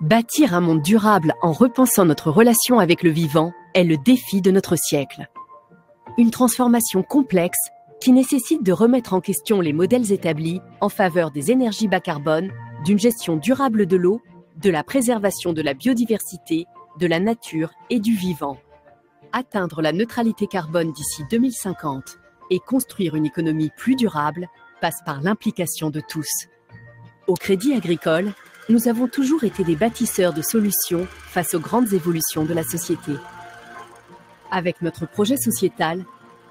Bâtir un monde durable en repensant notre relation avec le vivant est le défi de notre siècle. Une transformation complexe qui nécessite de remettre en question les modèles établis en faveur des énergies bas carbone, d'une gestion durable de l'eau, de la préservation de la biodiversité, de la nature et du vivant. Atteindre la neutralité carbone d'ici 2050 et construire une économie plus durable passe par l'implication de tous. Au Crédit Agricole, nous avons toujours été des bâtisseurs de solutions face aux grandes évolutions de la société. Avec notre projet sociétal,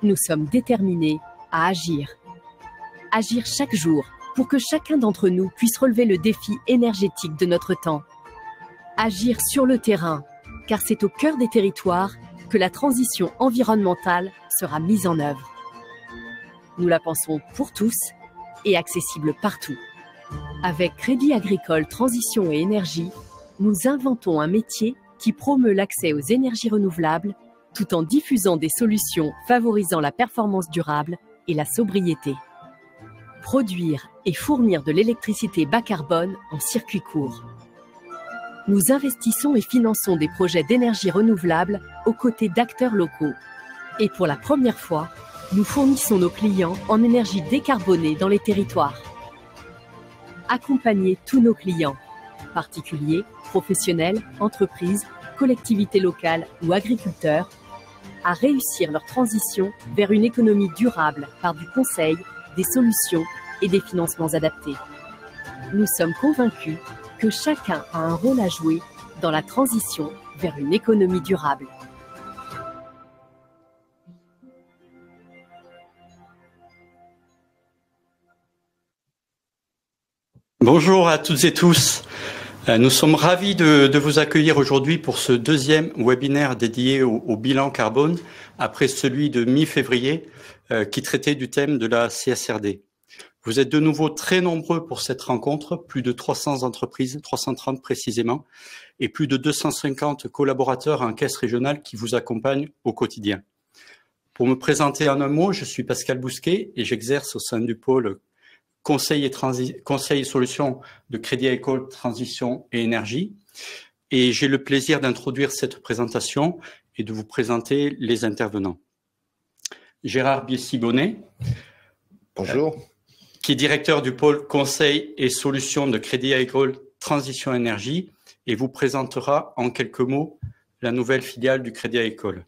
nous sommes déterminés à agir. Agir chaque jour pour que chacun d'entre nous puisse relever le défi énergétique de notre temps. Agir sur le terrain, car c'est au cœur des territoires que la transition environnementale sera mise en œuvre. Nous la pensons pour tous et accessible partout. Avec Crédit Agricole Transition et Énergie, nous inventons un métier qui promeut l'accès aux énergies renouvelables tout en diffusant des solutions favorisant la performance durable et la sobriété. Produire et fournir de l'électricité bas carbone en circuit court. Nous investissons et finançons des projets d'énergie renouvelable aux côtés d'acteurs locaux. Et pour la première fois, nous fournissons nos clients en énergie décarbonée dans les territoires. Accompagner tous nos clients, particuliers, professionnels, entreprises, collectivités locales ou agriculteurs, à réussir leur transition vers une économie durable par du conseil, des solutions et des financements adaptés. Nous sommes convaincus que chacun a un rôle à jouer dans la transition vers une économie durable. Bonjour à toutes et tous. Nous sommes ravis de vous accueillir aujourd'hui pour ce deuxième webinaire dédié au bilan carbone, après celui de mi-février qui traitait du thème de la CSRD. Vous êtes de nouveau très nombreux pour cette rencontre, plus de 300 entreprises, 330 précisément, et plus de 250 collaborateurs en caisse régionale qui vous accompagnent au quotidien. Pour me présenter en un mot, je suis Pascal Bousquet et j'exerce au sein du pôle Conseil et solutions de Crédit Agricole Transition et Énergie. Et j'ai le plaisir d'introduire cette présentation et de vous présenter les intervenants. Gérard Biessy-Bonnet. Bonjour. Qui est directeur du pôle Conseil et solutions de Crédit Agricole Transition et Énergie et vous présentera en quelques mots la nouvelle filiale du Crédit Agricole.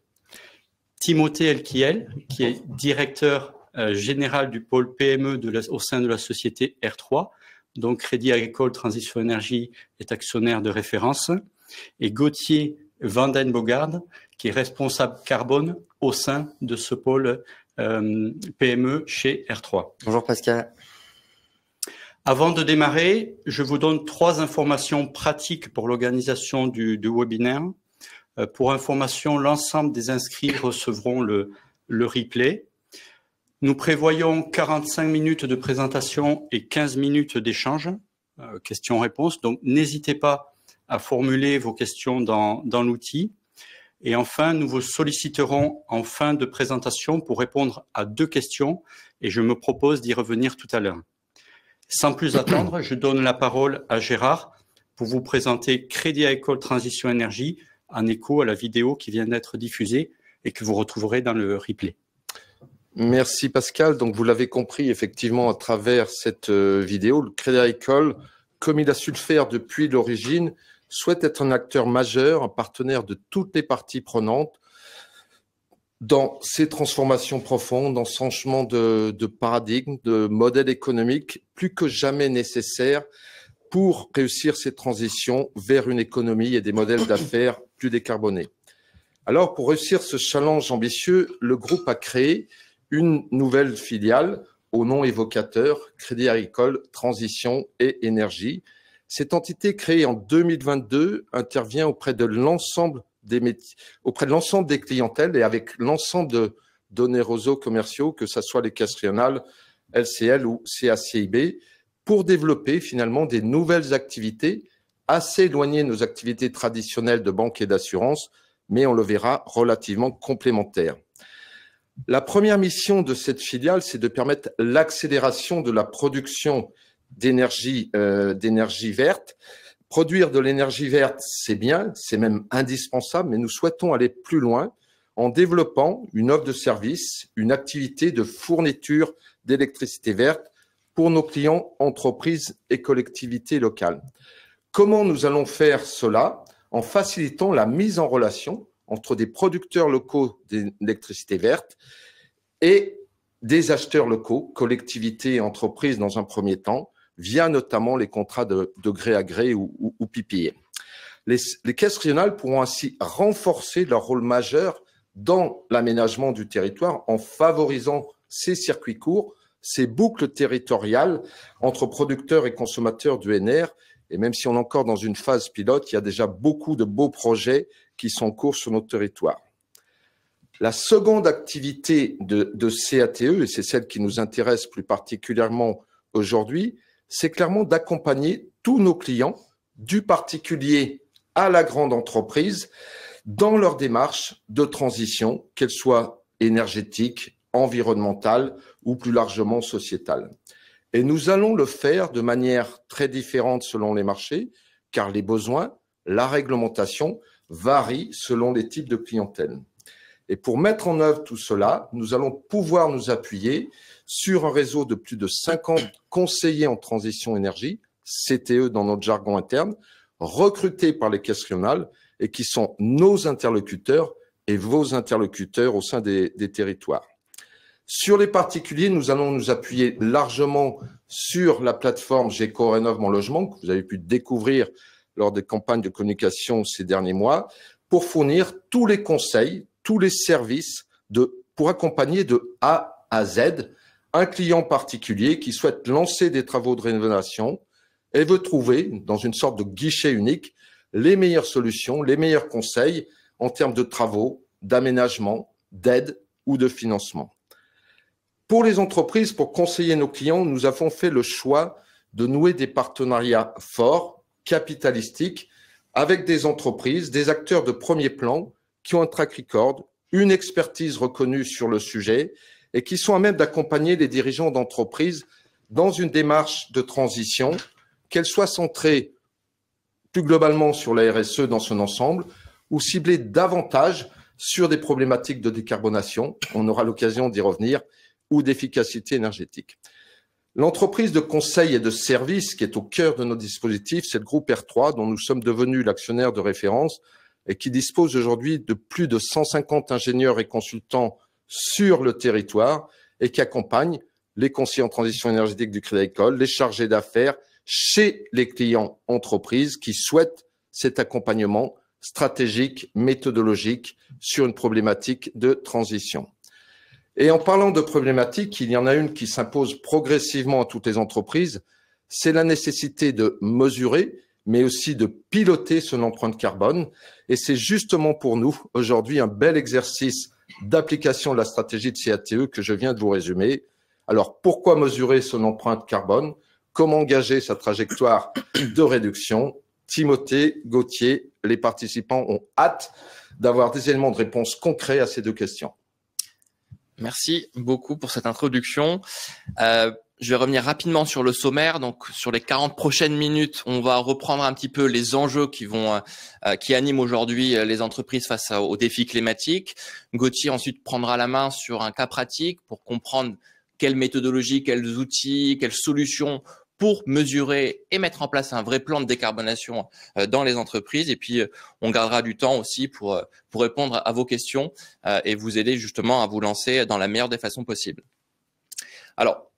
Timothée Elkiel, qui est directeur général du pôle PME au sein de la société R3, donc Crédit Agricole Transition Énergie est actionnaire de référence, et Gauthier Vandenbogard, qui est responsable carbone au sein de ce pôle PME chez R3. Bonjour Pascal. Avant de démarrer, je vous donne 3 informations pratiques pour l'organisation du webinaire. Pour information, l'ensemble des inscrits recevront le replay. Nous prévoyons 45 minutes de présentation et 15 minutes d'échange, questions-réponses. Donc, n'hésitez pas à formuler vos questions dans l'outil. Et enfin, nous vous solliciterons en fin de présentation pour répondre à 2 questions et je me propose d'y revenir tout à l'heure. Sans plus attendre, je donne la parole à Gérard pour vous présenter Crédit Agricole Transition Énergie en écho à la vidéo qui vient d'être diffusée et que vous retrouverez dans le replay. Merci Pascal. Donc vous l'avez compris effectivement à travers cette vidéo, le Crédit Agricole, comme il a su le faire depuis l'origine, souhaite être un acteur majeur, un partenaire de toutes les parties prenantes dans ces transformations profondes, dans ce changement de paradigme, de modèle économique plus que jamais nécessaire pour réussir ces transitions vers une économie et des modèles d'affaires plus décarbonés. Alors pour réussir ce challenge ambitieux, le groupe a créé une nouvelle filiale au nom évocateur, Crédit Agricole Transition et Énergie. Cette entité créée en 2022 intervient auprès de l'ensemble des métiers, auprès de l'ensemble des clientèles et avec l'ensemble de donneurs réseaux commerciaux, que ce soit les caisses régionales, LCL ou CACIB, pour développer finalement des nouvelles activités assez éloignées de nos activités traditionnelles de banque et d'assurance, mais on le verra relativement complémentaires. La première mission de cette filiale, c'est de permettre l'accélération de la production d'énergie verte, Produire de l'énergie verte, c'est bien, c'est même indispensable, mais nous souhaitons aller plus loin en développant une offre de service, une activité de fourniture d'électricité verte pour nos clients, entreprises et collectivités locales. Comment nous allons faire cela? En facilitant la mise en relation entre des producteurs locaux d'électricité verte et des acheteurs locaux, collectivités et entreprises dans un premier temps, via notamment les contrats de gré à gré ou PPA. Les caisses régionales pourront ainsi renforcer leur rôle majeur dans l'aménagement du territoire en favorisant ces circuits courts, ces boucles territoriales entre producteurs et consommateurs d'ENR. Et même si on est encore dans une phase pilote, il y a déjà beaucoup de beaux projets qui sont en cours sur notre territoire. La seconde activité de CATE, et c'est celle qui nous intéresse plus particulièrement aujourd'hui, c'est clairement d'accompagner tous nos clients, du particulier à la grande entreprise, dans leur démarche de transition, qu'elle soit énergétique, environnementale ou plus largement sociétale. Et nous allons le faire de manière très différente selon les marchés, car les besoins, la réglementation varient selon les types de clientèle. Et pour mettre en œuvre tout cela, nous allons pouvoir nous appuyer sur un réseau de plus de 50 conseillers en transition énergie, CTE dans notre jargon interne, recrutés par les caisses régionales et qui sont nos interlocuteurs et vos interlocuteurs au sein des territoires. Sur les particuliers, nous allons nous appuyer largement sur la plateforme GECO-Rénov' Mon Logement, que vous avez pu découvrir lors des campagnes de communication ces derniers mois, pour fournir tous les conseils, tous les services pour accompagner de A à Z un client particulier qui souhaite lancer des travaux de rénovation et veut trouver, dans une sorte de guichet unique, les meilleures solutions, les meilleurs conseils en termes de travaux, d'aménagement, d'aide ou de financement. Pour les entreprises, pour conseiller nos clients, nous avons fait le choix de nouer des partenariats forts, capitalistiques, avec des entreprises, des acteurs de premier plan qui ont un track record, une expertise reconnue sur le sujet et qui sont à même d'accompagner les dirigeants d'entreprises dans une démarche de transition, qu'elle soit centrée plus globalement sur la RSE dans son ensemble ou ciblée davantage sur des problématiques de décarbonation, on aura l'occasion d'y revenir, ou d'efficacité énergétique. L'entreprise de conseil et de service qui est au cœur de nos dispositifs, c'est le groupe R3 dont nous sommes devenus l'actionnaire de référence et qui dispose aujourd'hui de plus de 150 ingénieurs et consultants sur le territoire et qui accompagne les conseillers en transition énergétique du Crédit Agricole, les chargés d'affaires chez les clients entreprises qui souhaitent cet accompagnement stratégique, méthodologique sur une problématique de transition. Et en parlant de problématiques, il y en a une qui s'impose progressivement à toutes les entreprises, c'est la nécessité de mesurer, mais aussi de piloter son empreinte carbone. Et c'est justement pour nous, aujourd'hui, un bel exercice d'application de la stratégie de CATE que je viens de vous résumer. Alors, pourquoi mesurer son empreinte carbone? Comment engager sa trajectoire de réduction? Timothée, Gauthier, les participants ont hâte d'avoir des éléments de réponse concrets à ces deux questions. Merci beaucoup pour cette introduction. Je vais revenir rapidement sur le sommaire. Donc, sur les 40 prochaines minutes, on va reprendre un petit peu les enjeux qui animent aujourd'hui les entreprises face aux défis climatiques. Gauthier ensuite prendra la main sur un cas pratique pour comprendre quelles méthodologies, quels outils, quelles solutions pour mesurer et mettre en place un vrai plan de décarbonation dans les entreprises. Et puis, on gardera du temps aussi pour répondre à vos questions et vous aider justement à vous lancer dans la meilleure des façons possibles. Alors,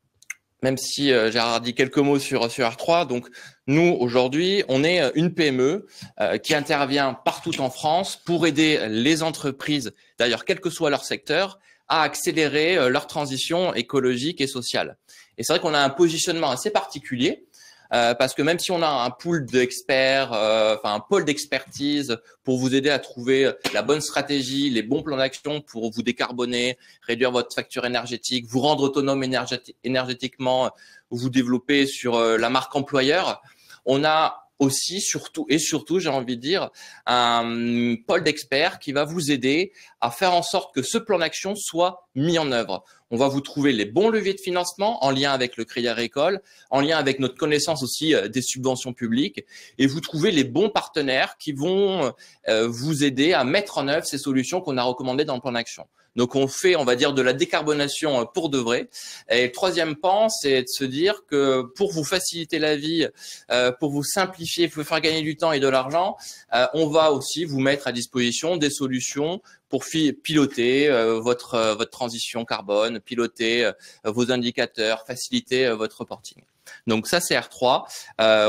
même si Gérard a dit quelques mots sur R3, donc nous, aujourd'hui, on est une PME qui intervient partout en France pour aider les entreprises, d'ailleurs, quel que soit leur secteur, à accélérer leur transition écologique et sociale. Et c'est vrai qu'on a un positionnement assez particulier parce que même si on a un pool d'experts, un pôle d'expertise pour vous aider à trouver la bonne stratégie, les bons plans d'action pour vous décarboner, réduire votre facture énergétique, vous rendre autonome énergétiquement, vous développer sur la marque employeur, on a aussi, surtout, j'ai envie de dire, un pôle d'experts qui va vous aider à faire en sorte que ce plan d'action soit mis en œuvre. On va vous trouver les bons leviers de financement en lien avec le Crédit Agricole, en lien avec notre connaissance aussi des subventions publiques, et vous trouvez les bons partenaires qui vont vous aider à mettre en œuvre ces solutions qu'on a recommandées dans le plan d'action. Donc, on fait, on va dire, de la décarbonation pour de vrai. Et le troisième pan, c'est de se dire que pour vous faciliter la vie, pour vous simplifier, pour vous faire gagner du temps et de l'argent, on va aussi vous mettre à disposition des solutions pour piloter votre transition carbone, piloter vos indicateurs, faciliter votre reporting. Donc ça, c'est R3.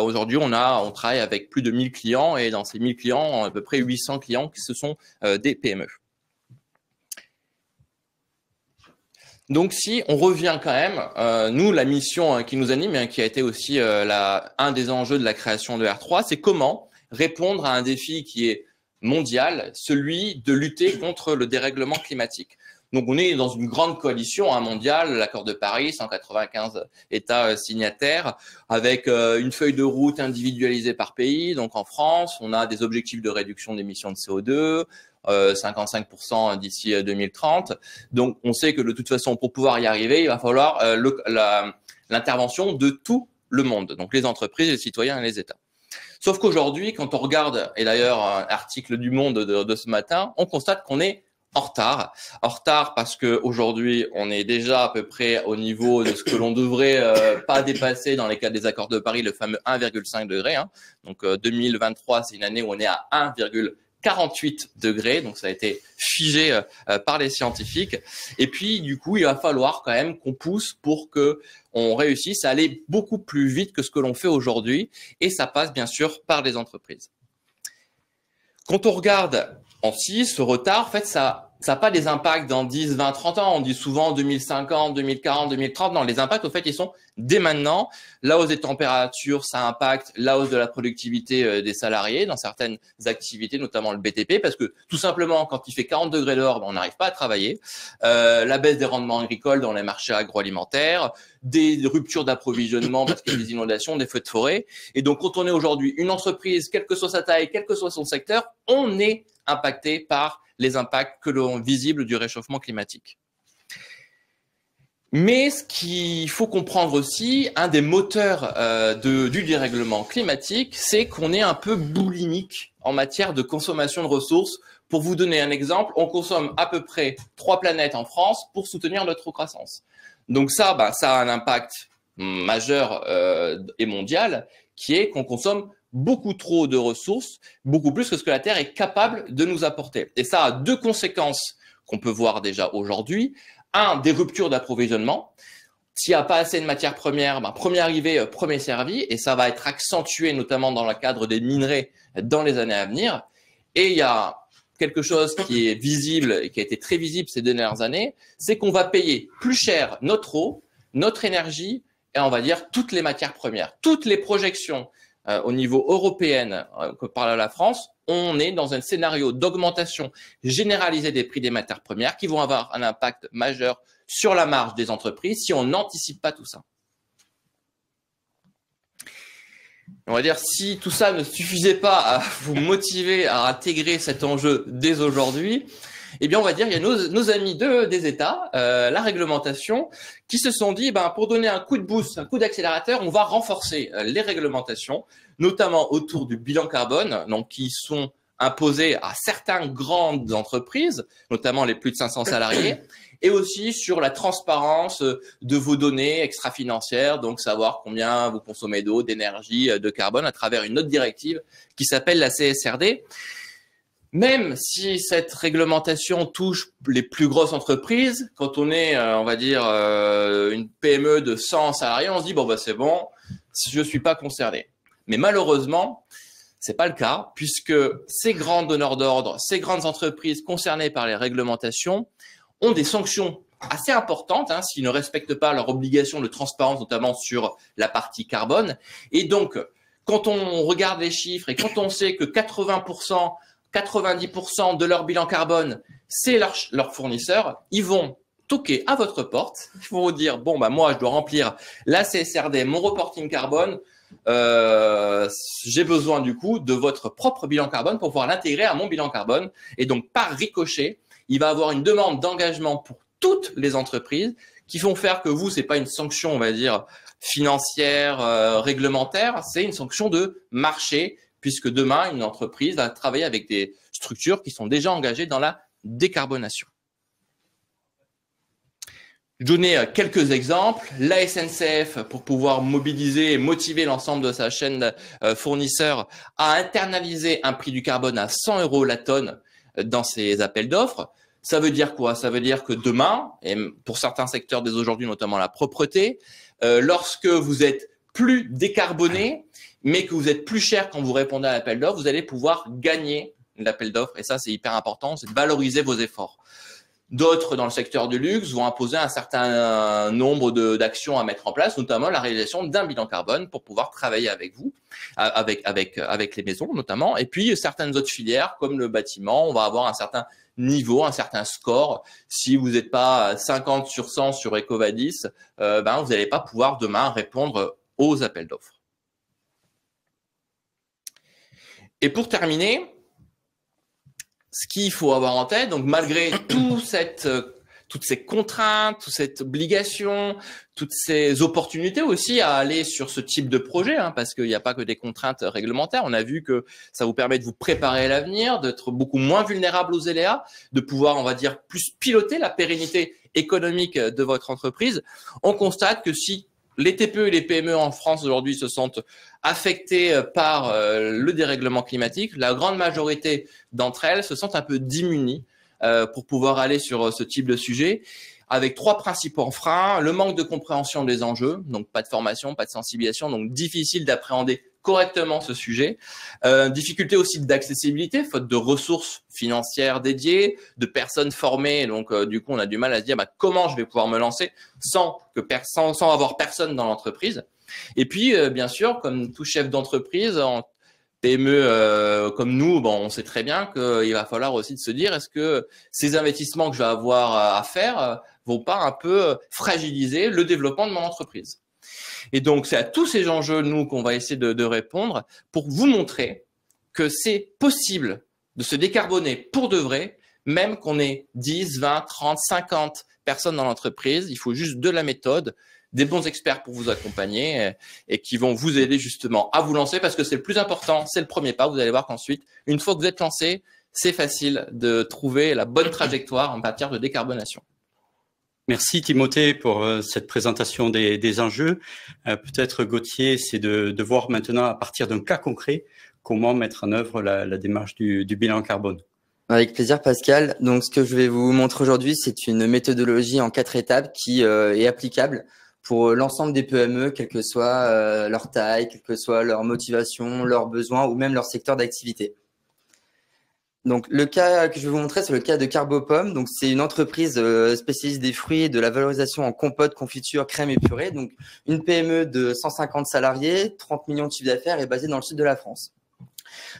Aujourd'hui, on travaille avec plus de 1000 clients et dans ces 1000 clients, à peu près 800 clients qui sont des PME. Donc, si on revient quand même, nous, la mission qui nous anime, qui a été aussi un des enjeux de la création de R3, c'est comment répondre à un défi qui est mondial, celui de lutter contre le dérèglement climatique. Donc, on est dans une grande coalition mondiale, l'accord de Paris, 195 États signataires, avec une feuille de route individualisée par pays. Donc, en France, on a des objectifs de réduction d'émissions de CO2, 55% d'ici 2030. Donc, on sait que de toute façon, pour pouvoir y arriver, il va falloir l'intervention de tout le monde, donc les entreprises, les citoyens et les États. Sauf qu'aujourd'hui, quand on regarde, et d'ailleurs un article du Monde de ce matin, on constate qu'on est en retard. En retard parce qu'aujourd'hui, on est déjà à peu près au niveau de ce que l'on devrait pas dépasser dans les cas des accords de Paris, le fameux 1,5 degré. Donc 2023, c'est une année où on est à 1,48 degrés, donc ça a été figé par les scientifiques. Et puis, du coup, il va falloir quand même qu'on pousse pour que on réussisse à aller beaucoup plus vite que ce que l'on fait aujourd'hui. Et ça passe bien sûr par les entreprises. Quand on regarde aussi ce retard, en fait, ça n'a pas des impacts dans 10, 20, 30 ans. On dit souvent 2050, 2040, 2030. Non, les impacts, au fait, ils sont dès maintenant. La hausse des températures, ça impacte la hausse de la productivité des salariés dans certaines activités, notamment le BTP, parce que tout simplement, quand il fait 40 degrés dehors, on n'arrive pas à travailler. La baisse des rendements agricoles dans les marchés agroalimentaires, des ruptures d'approvisionnement parce qu'il y a des inondations, des feux de forêt. Et donc, quand on est aujourd'hui une entreprise, quelle que soit sa taille, quel que soit son secteur, on est impacté par les impacts que l'on visibles du réchauffement climatique. Mais ce qu'il faut comprendre aussi, un des moteurs du dérèglement climatique, c'est qu'on est un peu boulimique en matière de consommation de ressources. Pour vous donner un exemple, on consomme à peu près 3 planètes en France pour soutenir notre croissance. Donc ça, ça a un impact majeur et mondial qui est qu'on consomme beaucoup trop de ressources, beaucoup plus que ce que la Terre est capable de nous apporter. Et ça a deux conséquences qu'on peut voir déjà aujourd'hui. Un, des ruptures d'approvisionnement. S'il n'y a pas assez de matières premières, premier arrivé, premier servi, et ça va être accentué notamment dans le cadre des minerais dans les années à venir. Et il y a quelque chose qui est visible et qui a été très visible ces dernières années, c'est qu'on va payer plus cher notre eau, notre énergie, et on va dire toutes les matières premières, toutes les projections au niveau européen que par la France, on est dans un scénario d'augmentation généralisée des prix des matières premières qui vont avoir un impact majeur sur la marge des entreprises si on n'anticipe pas tout ça. On va dire, si tout ça ne suffisait pas à vous motiver à intégrer cet enjeu dès aujourd'hui, eh bien, on va dire, il y a nos amis des États, la réglementation, qui se sont dit, pour donner un coup de boost, un coup d'accélérateur, on va renforcer les réglementations, notamment autour du bilan carbone, donc qui sont imposées à certaines grandes entreprises, notamment les plus de 500 salariés, et aussi sur la transparence de vos données extra-financières, donc savoir combien vous consommez d'eau, d'énergie, de carbone à travers une autre directive qui s'appelle la CSRD. Même si cette réglementation touche les plus grosses entreprises, quand on est, on va dire, une PME de 100 salariés, on se dit, c'est bon, je suis pas concerné. Mais malheureusement, c'est pas le cas, puisque ces grands donneurs d'ordre, ces grandes entreprises concernées par les réglementations ont des sanctions assez importantes s'ils ne respectent pas leurs obligations de transparence, notamment sur la partie carbone. Et donc, quand on regarde les chiffres et quand on sait que 80%, 90% de leur bilan carbone, c'est leur fournisseur, ils vont toquer à votre porte. Ils vont vous dire, moi, je dois remplir la CSRD, mon reporting carbone. J'ai besoin du coup de votre propre bilan carbone pour pouvoir l'intégrer à mon bilan carbone. Et donc, par ricochet, il va avoir une demande d'engagement pour toutes les entreprises, qui vont faire que vous, c'est pas une sanction, on va dire, financière, réglementaire, c'est une sanction de marché, puisque demain, une entreprise va travailler avec des structures qui sont déjà engagées dans la décarbonation. Je vais donner quelques exemples. La SNCF, pour pouvoir mobiliser et motiver l'ensemble de sa chaîne fournisseurs, a internalisé un prix du carbone à 100 € la tonne dans ses appels d'offres. Ça veut dire quoi? Ça veut dire que demain, et pour certains secteurs dès aujourd'hui, notamment la propreté, lorsque vous êtes plus décarboné, mais que vous êtes plus cher quand vous répondez à l'appel d'offres, vous allez pouvoir gagner l'appel d'offres. Et ça, c'est hyper important, c'est de valoriser vos efforts. D'autres, dans le secteur du luxe, vont imposer un certain nombre d'actions à mettre en place, notamment la réalisation d'un bilan carbone pour pouvoir travailler avec vous, avec les maisons notamment. Et puis, certaines autres filières, comme le bâtiment, on va avoir un certain niveau, un certain score. Si vous n'êtes pas 50 sur 100 sur EcoVadis, vous n'allez pas pouvoir demain répondre aux appels d'offres. Et pour terminer, ce qu'il faut avoir en tête, donc malgré toutes ces contraintes, toute cette obligation, toutes ces opportunités aussi à aller sur ce type de projet, parce qu'il n'y a pas que des contraintes réglementaires. On a vu que ça vous permet de vous préparer à l'avenir, d'être beaucoup moins vulnérable aux aléas, de pouvoir, on va dire, plus piloter la pérennité économique de votre entreprise. On constate que si les TPE et les PME en France aujourd'hui se sentent affectées par le dérèglement climatique, la grande majorité d'entre elles se sentent un peu démunies pour pouvoir aller sur ce type de sujet, avec trois principaux freins: le manque de compréhension des enjeux, donc pas de formation, pas de sensibilisation, donc difficile d'appréhender correctement ce sujet, difficulté aussi d'accessibilité, faute de ressources financières dédiées, de personnes formées, donc du coup on a du mal à se dire comment je vais pouvoir me lancer sans avoir personne dans l'entreprise. Et puis bien sûr, comme tout chef d'entreprise en PME comme nous, on sait très bien qu'il va falloir aussi de se dire, est-ce que ces investissements que je vais avoir à faire vont pas un peu fragiliser le développement de mon entreprise? Et donc, c'est à tous ces enjeux, nous, qu'on va essayer de répondre pour vous montrer que c'est possible de se décarboner pour de vrai, même qu'on ait 10, 20, 30, 50 personnes dans l'entreprise. Il faut juste de la méthode, des bons experts pour vous accompagner et qui vont vous aider justement à vous lancer, parce que c'est le plus important, c'est le premier pas. Vous allez voir qu'ensuite, une fois que vous êtes lancé, c'est facile de trouver la bonne trajectoire en matière de décarbonation. Merci Timothée pour cette présentation des enjeux. Peut-être Gauthier, c'est de voir maintenant à partir d'un cas concret comment mettre en œuvre la démarche du bilan carbone. Avec plaisir Pascal. Donc ce que je vais vous montrer aujourd'hui, c'est une méthodologie en 4 étapes qui est applicable pour l'ensemble des PME, quelle que soit leur taille, quelle que soit leur motivation, leurs besoins ou même leur secteur d'activité. Donc, le cas que je vais vous montrer, c'est le cas de Carbopome. Donc, c'est une entreprise spécialiste des fruits et de la valorisation en compote, confiture, crème et purée. Donc, une PME de 150 salariés, 30 millions de chiffre d'affaires et basée dans le sud de la France.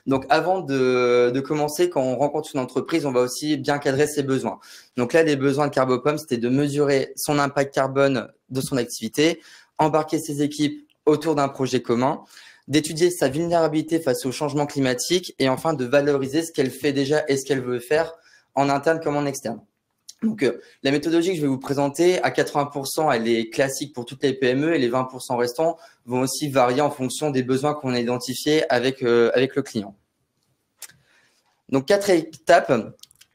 Donc, avant de commencer, quand on rencontre une entreprise, on va aussi bien cadrer ses besoins. Donc là, les besoins de Carbopome, c'était de mesurer son impact carbone de son activité, embarquer ses équipes autour d'un projet commun, d'étudier sa vulnérabilité face au changement climatique et enfin de valoriser ce qu'elle fait déjà et ce qu'elle veut faire en interne comme en externe. Donc, la méthodologie que je vais vous présenter, à 80%, elle est classique pour toutes les PME et les 20% restants vont aussi varier en fonction des besoins qu'on a identifiés avec le client. Donc, 4 étapes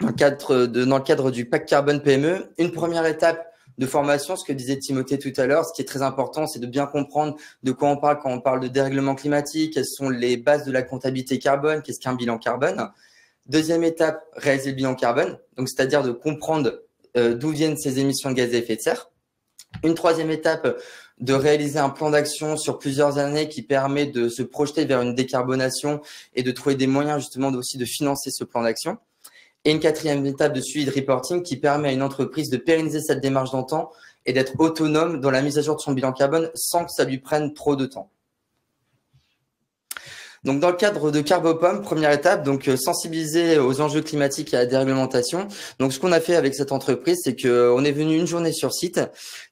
dans le cadre du pacte carbone PME. Une première étape de formation, ce que disait Timothée tout à l'heure, ce qui est très important, c'est de bien comprendre de quoi on parle quand on parle de dérèglement climatique, quelles sont les bases de la comptabilité carbone, qu'est-ce qu'un bilan carbone. Deuxième étape, réaliser le bilan carbone, donc c'est-à-dire de comprendre d'où viennent ces émissions de gaz à effet de serre. Une troisième étape, de réaliser un plan d'action sur plusieurs années qui permet de se projeter vers une décarbonation et de trouver des moyens justement aussi de financer ce plan d'action. Et une quatrième étape de suivi de reporting qui permet à une entreprise de pérenniser cette démarche dans le temps et d'être autonome dans la mise à jour de son bilan carbone sans que ça lui prenne trop de temps. Donc, dans le cadre de Carbopome, première étape, donc sensibiliser aux enjeux climatiques et à la déréglementation. Donc, ce qu'on a fait avec cette entreprise, c'est qu'on est venu une journée sur site.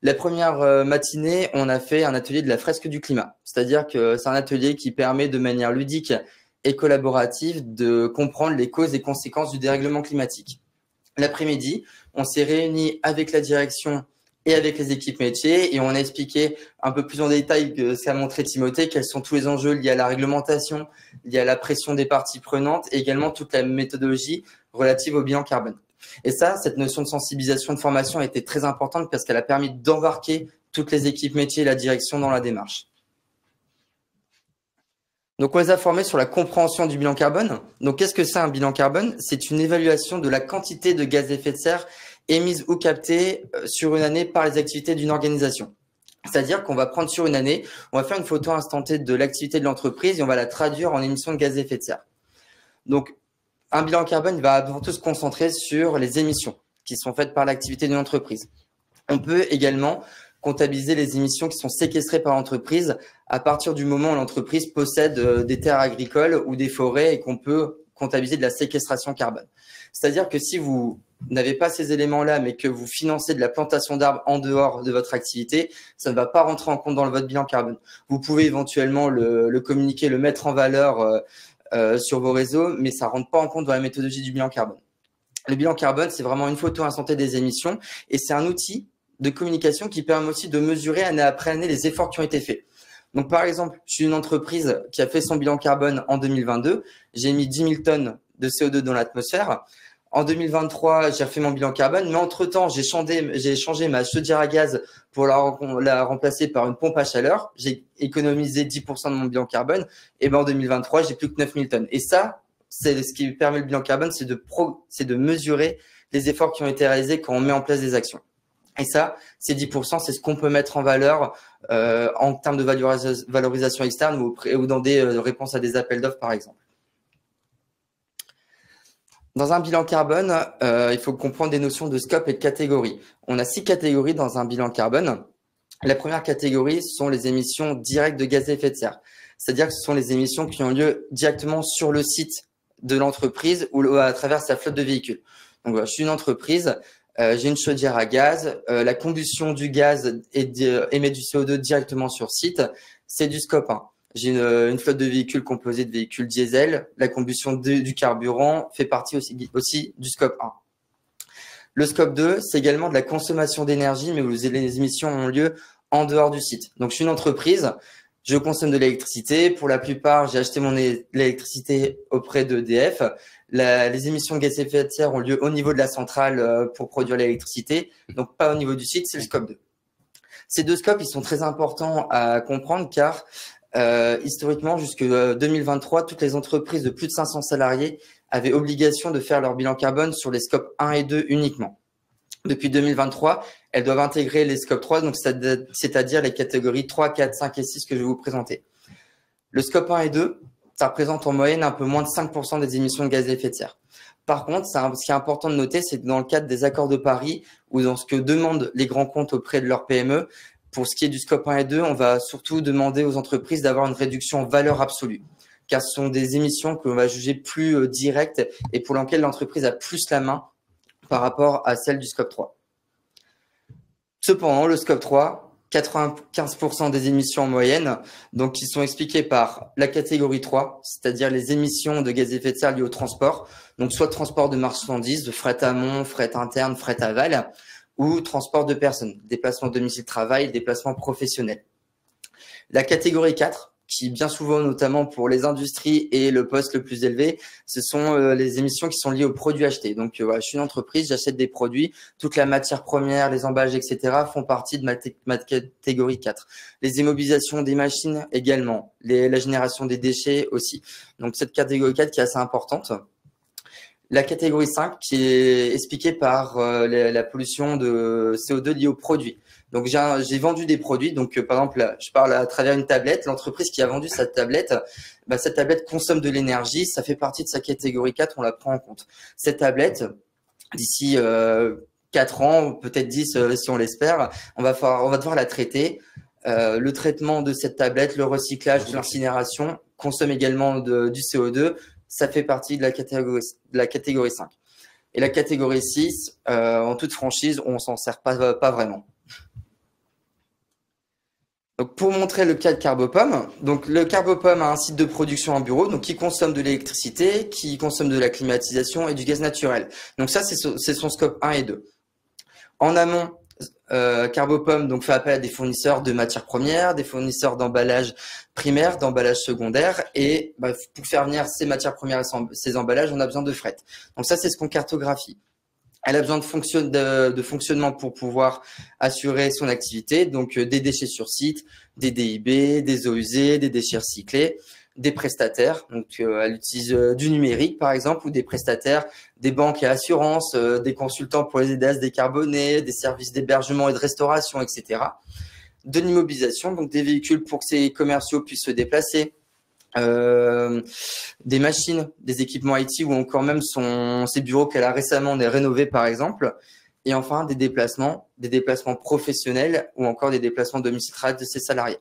La première matinée, on a fait un atelier de la fresque du climat. C'est-à-dire que c'est un atelier qui permet de manière ludique et collaborative de comprendre les causes et conséquences du dérèglement climatique. L'après-midi, on s'est réunis avec la direction et avec les équipes métiers et on a expliqué un peu plus en détail que ce qu'a montré Timothée, quels sont tous les enjeux liés à la réglementation, liés à la pression des parties prenantes et également toute la méthodologie relative au bilan carbone. Et ça, cette notion de sensibilisation, de formation a été très importante parce qu'elle a permis d'embarquer toutes les équipes métiers et la direction dans la démarche. Donc, on les a formés sur la compréhension du bilan carbone. Donc, qu'est-ce que c'est un bilan carbone? C'est une évaluation de la quantité de gaz à effet de serre émise ou captée sur une année par les activités d'une organisation. C'est-à-dire qu'on va prendre sur une année, on va faire une photo instantée de l'activité de l'entreprise et on va la traduire en émissions de gaz à effet de serre. Donc, un bilan carbone va avant tout se concentrer sur les émissions qui sont faites par l'activité d'une entreprise. On peut également comptabiliser les émissions qui sont séquestrées par l'entreprise à partir du moment où l'entreprise possède des terres agricoles ou des forêts et qu'on peut comptabiliser de la séquestration carbone. C'est-à-dire que si vous n'avez pas ces éléments-là, mais que vous financez de la plantation d'arbres en dehors de votre activité, ça ne va pas rentrer en compte dans votre bilan carbone. Vous pouvez éventuellement le communiquer, le mettre en valeur sur vos réseaux, mais ça ne rentre pas en compte dans la méthodologie du bilan carbone. Le bilan carbone, c'est vraiment une photo instantée des émissions et c'est un outil de communication qui permet aussi de mesurer année après année les efforts qui ont été faits. Donc, par exemple, je suis une entreprise qui a fait son bilan carbone en 2022. J'ai émis 10 000 tonnes de CO2 dans l'atmosphère. En 2023, j'ai refait mon bilan carbone, mais entre-temps, j'ai changé ma chaudière à gaz pour la remplacer par une pompe à chaleur. J'ai économisé 10% de mon bilan carbone. Et ben en 2023, j'ai plus que 9 000 tonnes. Et ça, c'est ce qui permet le bilan carbone, c'est de mesurer les efforts qui ont été réalisés quand on met en place des actions. Et ça, ces 10%, c'est ce qu'on peut mettre en valeur en termes de valorisation externe ou dans des réponses à des appels d'offres, par exemple. Dans un bilan carbone, il faut comprendre des notions de scope et de catégorie. On a 6 catégories dans un bilan carbone. La première catégorie sont les émissions directes de gaz à effet de serre. C'est-à-dire que ce sont les émissions qui ont lieu directement sur le site de l'entreprise ou à travers sa flotte de véhicules. Donc, voilà, je suis une entreprise, j'ai une chaudière à gaz, la combustion du gaz émet du CO2 directement sur site, c'est du scope 1. J'ai une flotte de véhicules composée de véhicules diesel. La combustion du carburant fait partie aussi du scope 1. Le scope 2, c'est également de la consommation d'énergie, mais où les émissions ont lieu en dehors du site. Donc, je suis une entreprise, je consomme de l'électricité. Pour la plupart, j'ai acheté mon électricité auprès d'EDF. Les émissions de gaz à effet de serre ont lieu au niveau de la centrale pour produire l'électricité, donc pas au niveau du site, c'est le scope 2. Ces deux scopes, ils sont très importants à comprendre car historiquement, jusque 2023, toutes les entreprises de plus de 500 salariés avaient obligation de faire leur bilan carbone sur les scopes 1 et 2 uniquement. Depuis 2023, elles doivent intégrer les scopes 3, donc c'est-à-dire les catégories 3, 4, 5 et 6 que je vais vous présenter. Le scope 1 et 2, ça représente en moyenne un peu moins de 5% des émissions de gaz à effet de serre. Par contre, ce qui est important de noter, c'est que dans le cadre des accords de Paris ou dans ce que demandent les grands comptes auprès de leurs PME, pour ce qui est du scope 1 et 2, on va surtout demander aux entreprises d'avoir une réduction en valeur absolue, car ce sont des émissions que l'on va juger plus directes et pour lesquelles l'entreprise a plus la main par rapport à celle du scope 3. Cependant, le scope 3, 95% des émissions en moyenne, donc qui sont expliquées par la catégorie 3, c'est-à-dire les émissions de gaz à effet de serre liées au transport, donc soit transport de marchandises, de fret amont, fret interne, fret aval, ou transport de personnes, déplacement domicile-travail, déplacement professionnel. La catégorie 4, qui bien souvent, notamment pour les industries et le poste le plus élevé, ce sont les émissions qui sont liées aux produits achetés. Donc, voilà, je suis une entreprise, j'achète des produits, toute la matière première, les emballages, etc. font partie de ma catégorie 4. Les immobilisations des machines également, la génération des déchets aussi. Donc, cette catégorie 4 qui est assez importante. La catégorie 5 qui est expliquée par la pollution de CO2 liée aux produits. Donc, j'ai vendu des produits. Donc, par exemple, là, je parle à travers une tablette. L'entreprise qui a vendu cette tablette consomme de l'énergie. Ça fait partie de sa catégorie 4. On la prend en compte. Cette tablette, d'ici 4 ans, peut-être 10 si on l'espère, on va devoir la traiter. Le traitement de cette tablette, le recyclage, l'incinération consomme également du CO2. Ça fait partie de la catégorie 5. Et la catégorie 6, en toute franchise, on s'en sert pas vraiment. Donc, pour montrer le cas de Carbopome, donc le Carbopome a un site de production en bureau, donc qui consomme de l'électricité, qui consomme de la climatisation et du gaz naturel. Donc ça, c'est son scope 1 et 2. En amont, Carbopome donc fait appel à des fournisseurs de matières premières, des fournisseurs d'emballage primaire, d'emballage secondaire, et pour faire venir ces matières premières et ces emballages, on a besoin de fret. Donc ça, c'est ce qu'on cartographie. Elle a besoin de fonctionnement pour pouvoir assurer son activité, donc des déchets sur site, des DIB, des eaux usées, des déchets recyclés, des prestataires. Donc elle utilise du numérique par exemple, ou des prestataires, des banques et assurances, des consultants pour les aider à se décarboner, des services d'hébergement et de restauration, etc. De l'immobilisation, donc des véhicules pour que ces commerciaux puissent se déplacer. Des machines, des équipements IT ou encore même ces bureaux qu'elle a récemment rénovés par exemple, et enfin des déplacements professionnels ou encore des déplacements domiciliaires de ses salariés.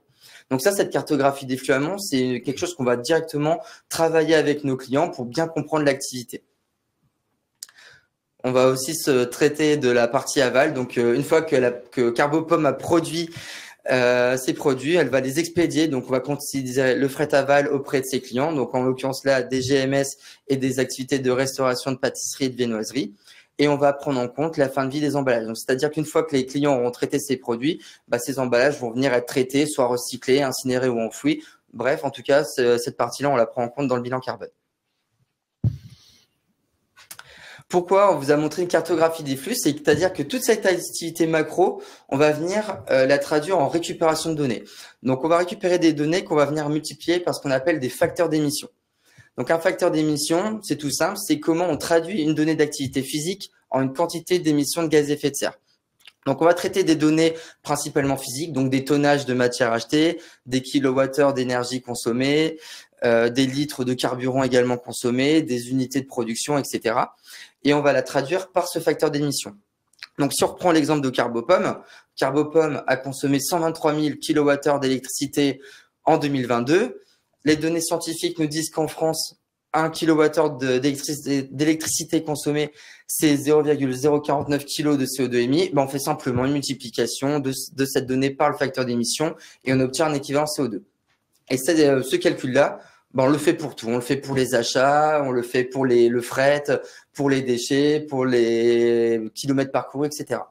Donc ça, cette cartographie des flux amont, c'est quelque chose qu'on va directement travailler avec nos clients pour bien comprendre l'activité. On va aussi se traiter de la partie aval. Donc une fois que Carbopome a produit ces produits, elle va les expédier. Donc, on va considérer le fret aval auprès de ses clients. Donc, en l'occurrence là, des GMS et des activités de restauration, de pâtisserie et de viennoiserie. Et on va prendre en compte la fin de vie des emballages. Donc, c'est-à-dire qu'une fois que les clients auront traité ces produits, ces emballages vont venir être traités, soit recyclés, incinérés ou enfouis. Bref, en tout cas, cette partie-là, on la prend en compte dans le bilan carbone. Pourquoi on vous a montré une cartographie des flux? C'est-à-dire que toute cette activité macro, on va venir la traduire en récupération de données. Donc, on va récupérer des données qu'on va venir multiplier par ce qu'on appelle des facteurs d'émission. Donc, un facteur d'émission, c'est tout simple, c'est comment on traduit une donnée d'activité physique en une quantité d'émissions de gaz à effet de serre. Donc, on va traiter des données principalement physiques, donc des tonnages de matière achetée, des kilowattheures d'énergie consommée, des litres de carburant également consommés, des unités de production, etc. Et on va la traduire par ce facteur d'émission. Donc, si on reprend l'exemple de Carbopome, Carbopome a consommé 123 000 kWh d'électricité en 2022. Les données scientifiques nous disent qu'en France, 1 kWh d'électricité consommée, c'est 0,049 kg de CO2 émis. On fait simplement une multiplication de cette donnée par le facteur d'émission et on obtient un équivalent CO2. Et ce calcul-là, on le fait pour tout. On le fait pour les achats, on le fait pour le fret, pour les déchets, pour les kilomètres parcourus, etc.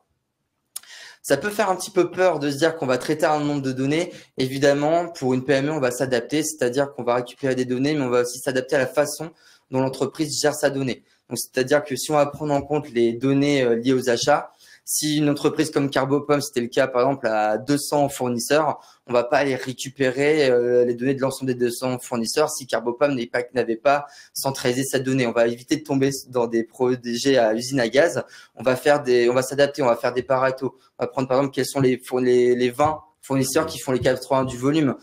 Ça peut faire un petit peu peur de se dire qu'on va traiter un nombre de données. Évidemment, pour une PME, on va s'adapter, c'est-à-dire qu'on va récupérer des données, mais on va aussi s'adapter à la façon dont l'entreprise gère sa donnée. Donc, c'est-à-dire que si on va prendre en compte les données liées aux achats, si une entreprise comme Carbopome, c'était le cas par exemple à 200 fournisseurs, on va pas aller récupérer les données de l'ensemble des 200 fournisseurs si Carbopome n'avait pas centralisé cette donnée. On va éviter de tomber dans des projets à usine à gaz. On va s'adapter, on va faire des Pareto. On va prendre par exemple quels sont les 20 fournisseurs qui font les 80 du volume.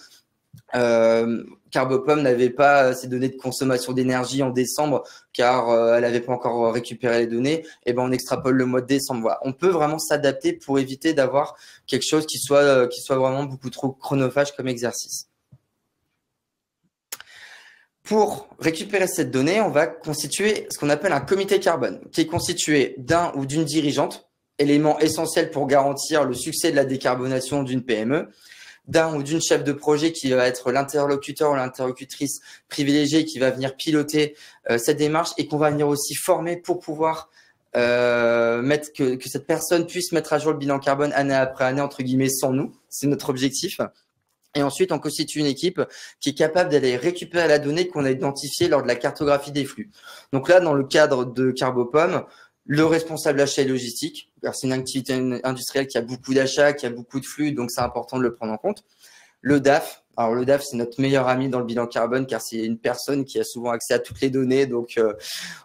Carbopome n'avait pas ces données de consommation d'énergie en décembre car elle n'avait pas encore récupéré les données. Et on extrapole le mois de décembre. Voilà. On peut vraiment s'adapter pour éviter d'avoir quelque chose qui soit vraiment beaucoup trop chronophage comme exercice. Pour récupérer cette donnée, on va constituer ce qu'on appelle un comité carbone, qui est constitué d'un ou d'une dirigeante, élément essentiel pour garantir le succès de la décarbonation d'une PME, d'un ou d'une chef de projet qui va être l'interlocuteur ou l'interlocutrice privilégiée qui va venir piloter cette démarche et qu'on va venir aussi former pour pouvoir que cette personne puisse mettre à jour le bilan carbone année après année, entre guillemets, sans nous. C'est notre objectif. Et ensuite, on constitue une équipe qui est capable d'aller récupérer la donnée qu'on a identifiée lors de la cartographie des flux. Donc là, dans le cadre de Carbopome, le responsable achat et logistique, car c'est une activité industrielle qui a beaucoup d'achats, qui a beaucoup de flux, donc c'est important de le prendre en compte. Le DAF, alors le DAF, c'est notre meilleur ami dans le bilan carbone, car c'est une personne qui a souvent accès à toutes les données, donc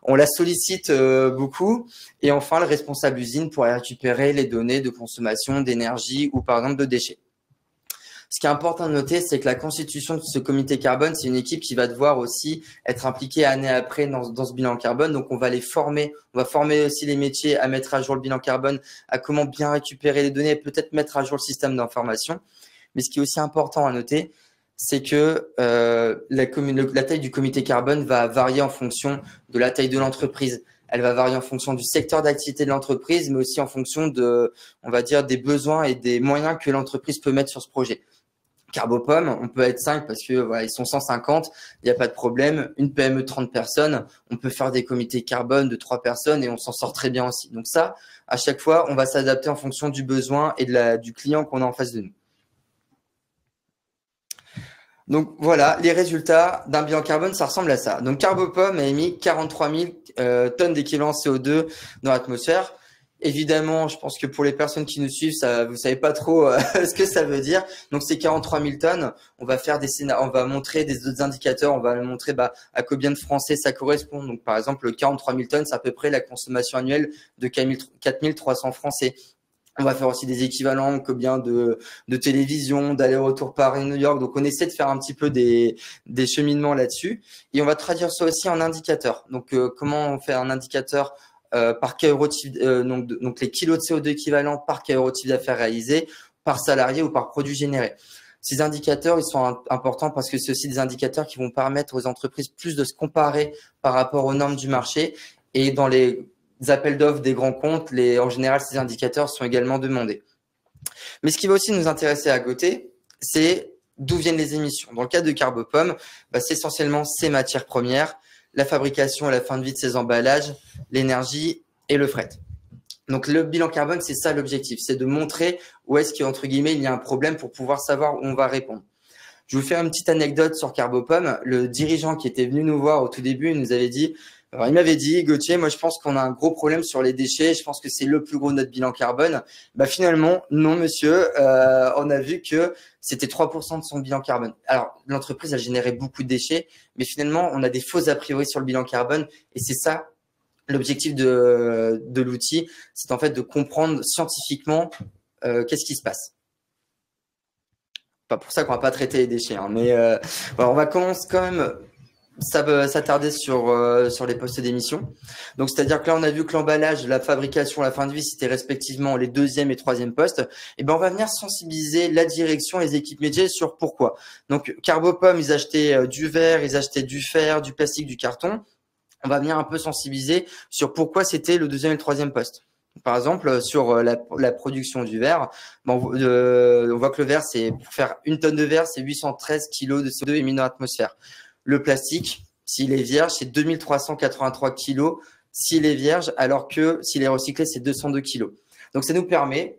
on la sollicite beaucoup. Et enfin, le responsable usine pour aller récupérer les données de consommation d'énergie ou par exemple de déchets. Ce qui est important de noter, c'est que la constitution de ce comité carbone, c'est une équipe qui va devoir aussi être impliquée année après dans ce bilan carbone. Donc, on va les former. On va former aussi les métiers à mettre à jour le bilan carbone, à comment bien récupérer les données, peut-être mettre à jour le système d'information. Mais ce qui est aussi important à noter, c'est que la taille du comité carbone va varier en fonction de la taille de l'entreprise. Elle va varier en fonction du secteur d'activité de l'entreprise, mais aussi en fonction on va dire, des besoins et des moyens que l'entreprise peut mettre sur ce projet. Carbopome, on peut être 5 parce que voilà, ils sont 150, il n'y a pas de problème. Une PME de 30 personnes, on peut faire des comités carbone de 3 personnes et on s'en sort très bien aussi. Donc ça, à chaque fois, on va s'adapter en fonction du besoin et du client qu'on a en face de nous. Donc voilà, les résultats d'un bilan carbone, ça ressemble à ça. Donc Carbopome a émis 43 000 tonnes d'équivalent CO2 dans l'atmosphère. Évidemment, je pense que pour les personnes qui nous suivent, vous savez pas trop ce que ça veut dire. Donc ces 43 000 tonnes, on va faire on va montrer des autres indicateurs, on va montrer à combien de Français ça correspond. Donc par exemple, 43 000 tonnes, c'est à peu près la consommation annuelle de 4 300 Français. On va faire aussi des équivalents, combien de télévision, d'aller-retour Paris-New York. Donc, on essaie de faire un petit peu des cheminements là-dessus. Et on va traduire ça aussi en indicateurs. Donc, comment on fait un indicateur par donc les kilos de CO2 équivalents par KEO d'affaires réalisé, par salarié ou par produit généré. Ces indicateurs, ils sont importants parce que c'est aussi des indicateurs qui vont permettre aux entreprises plus de se comparer par rapport aux normes du marché. Et dans les appels d'offres des grands comptes, en général, ces indicateurs sont également demandés. Mais ce qui va aussi nous intéresser à côté, c'est d'où viennent les émissions. Dans le cas de Carbopome, c'est essentiellement ces matières premières, la fabrication et la fin de vie de ces emballages, l'énergie et le fret. Donc, le bilan carbone, c'est ça l'objectif, c'est de montrer où est-ce qu'entre guillemets, il y a un problème pour pouvoir savoir où on va répondre. Je vais vous faire une petite anecdote sur Carbopome. Le dirigeant qui était venu nous voir au tout début, il nous avait dit, alors il m'avait dit, Gauthier, moi je pense qu'on a un gros problème sur les déchets, je pense que c'est le plus gros de notre bilan carbone. Finalement, non monsieur, on a vu que c'était 3% de son bilan carbone. Alors l'entreprise a généré beaucoup de déchets, mais finalement on a des faux a priori sur le bilan carbone et c'est ça l'objectif de l'outil, c'est en fait de comprendre scientifiquement qu'est-ce qui se passe. Pas pour ça qu'on va pas traiter les déchets, hein, mais on va commencer quand même s'attarder sur les postes d'émission. Donc, c'est-à-dire que là, on a vu que l'emballage, la fabrication, la fin de vie, c'était respectivement les 2e et 3e postes. Et on va venir sensibiliser la direction, les équipes métiers sur pourquoi. Donc, Carbopome, ils achetaient du verre, ils achetaient du fer, du plastique, du carton. On va venir un peu sensibiliser sur pourquoi c'était le 2e et le 3e poste. Par exemple, sur la production du verre, on voit que le verre, pour faire 1 tonne de verre, c'est 813 kg de CO2 émis dans l'atmosphère. Le plastique, s'il est vierge, c'est 2383 kg s'il est vierge, alors que s'il est recyclé, c'est 202 kg. Donc, ça nous permet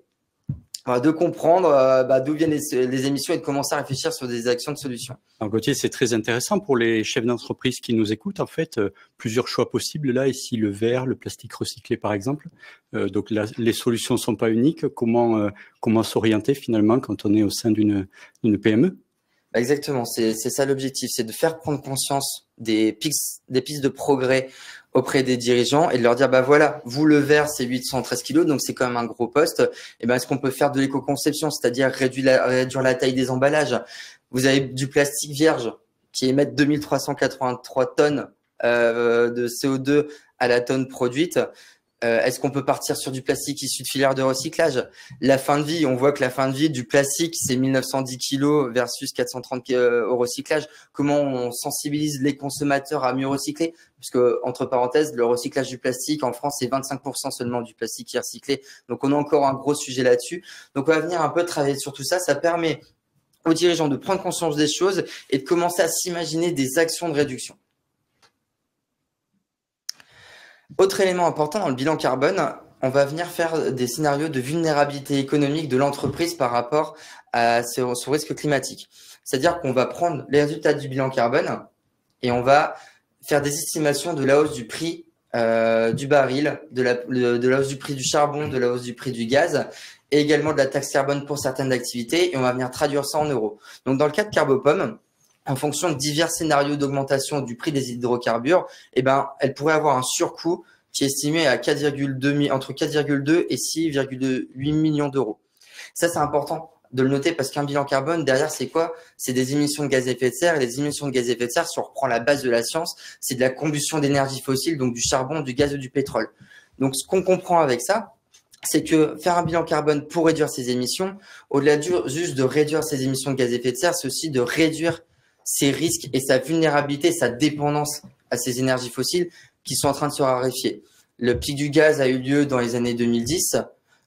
de comprendre d'où viennent les émissions et de commencer à réfléchir sur des actions de solution. Alors Gauthier, c'est très intéressant pour les chefs d'entreprise qui nous écoutent. En fait, plusieurs choix possibles là. Ici, le verre, le plastique recyclé, par exemple. Donc là, les solutions ne sont pas uniques. Comment s'orienter finalement quand on est au sein d'une PME? Exactement, c'est ça l'objectif, c'est de faire prendre conscience des pistes de progrès auprès des dirigeants et de leur dire, voilà, vous le verre, c'est 813 kg, donc c'est quand même un gros poste. Et est-ce qu'on peut faire de l'éco-conception, c'est-à-dire réduire la taille des emballages? Vous avez du plastique vierge qui émet 2383 tonnes de CO2 à la tonne produite. Est-ce qu'on peut partir sur du plastique issu de filières de recyclage? La fin de vie, on voit que la fin de vie du plastique, c'est 1910 kg versus 430 au recyclage. Comment on sensibilise les consommateurs à mieux recycler? Parce que, entre parenthèses, le recyclage du plastique, en France, c'est 25% seulement du plastique qui est recyclé. Donc, on a encore un gros sujet là-dessus. Donc, on va venir un peu travailler sur tout ça. Ça permet aux dirigeants de prendre conscience des choses et de commencer à s'imaginer des actions de réduction. Autre élément important dans le bilan carbone, on va venir faire des scénarios de vulnérabilité économique de l'entreprise par rapport à son risque climatique. C'est-à-dire qu'on va prendre les résultats du bilan carbone et on va faire des estimations de la hausse du prix du baril, de la hausse du prix du charbon, de la hausse du prix du gaz et également de la taxe carbone pour certaines activités et on va venir traduire ça en euros. Donc, dans le cas de Carbopome, en fonction de divers scénarios d'augmentation du prix des hydrocarbures, elle pourrait avoir un surcoût qui est estimé à entre 4,2 et 6,8 millions d'euros. Ça, c'est important de le noter parce qu'un bilan carbone, derrière, c'est quoi? C'est des émissions de gaz à effet de serre. Et les émissions de gaz à effet de serre, si on reprend la base de la science, c'est de la combustion d'énergie fossile, donc du charbon, du gaz ou du pétrole. Donc, ce qu'on comprend avec ça, c'est que faire un bilan carbone pour réduire ses émissions, au-delà juste de réduire ses émissions de gaz à effet de serre, c'est aussi de réduire ses risques et sa vulnérabilité, sa dépendance à ces énergies fossiles qui sont en train de se raréfier. Le pic du gaz a eu lieu dans les années 2010.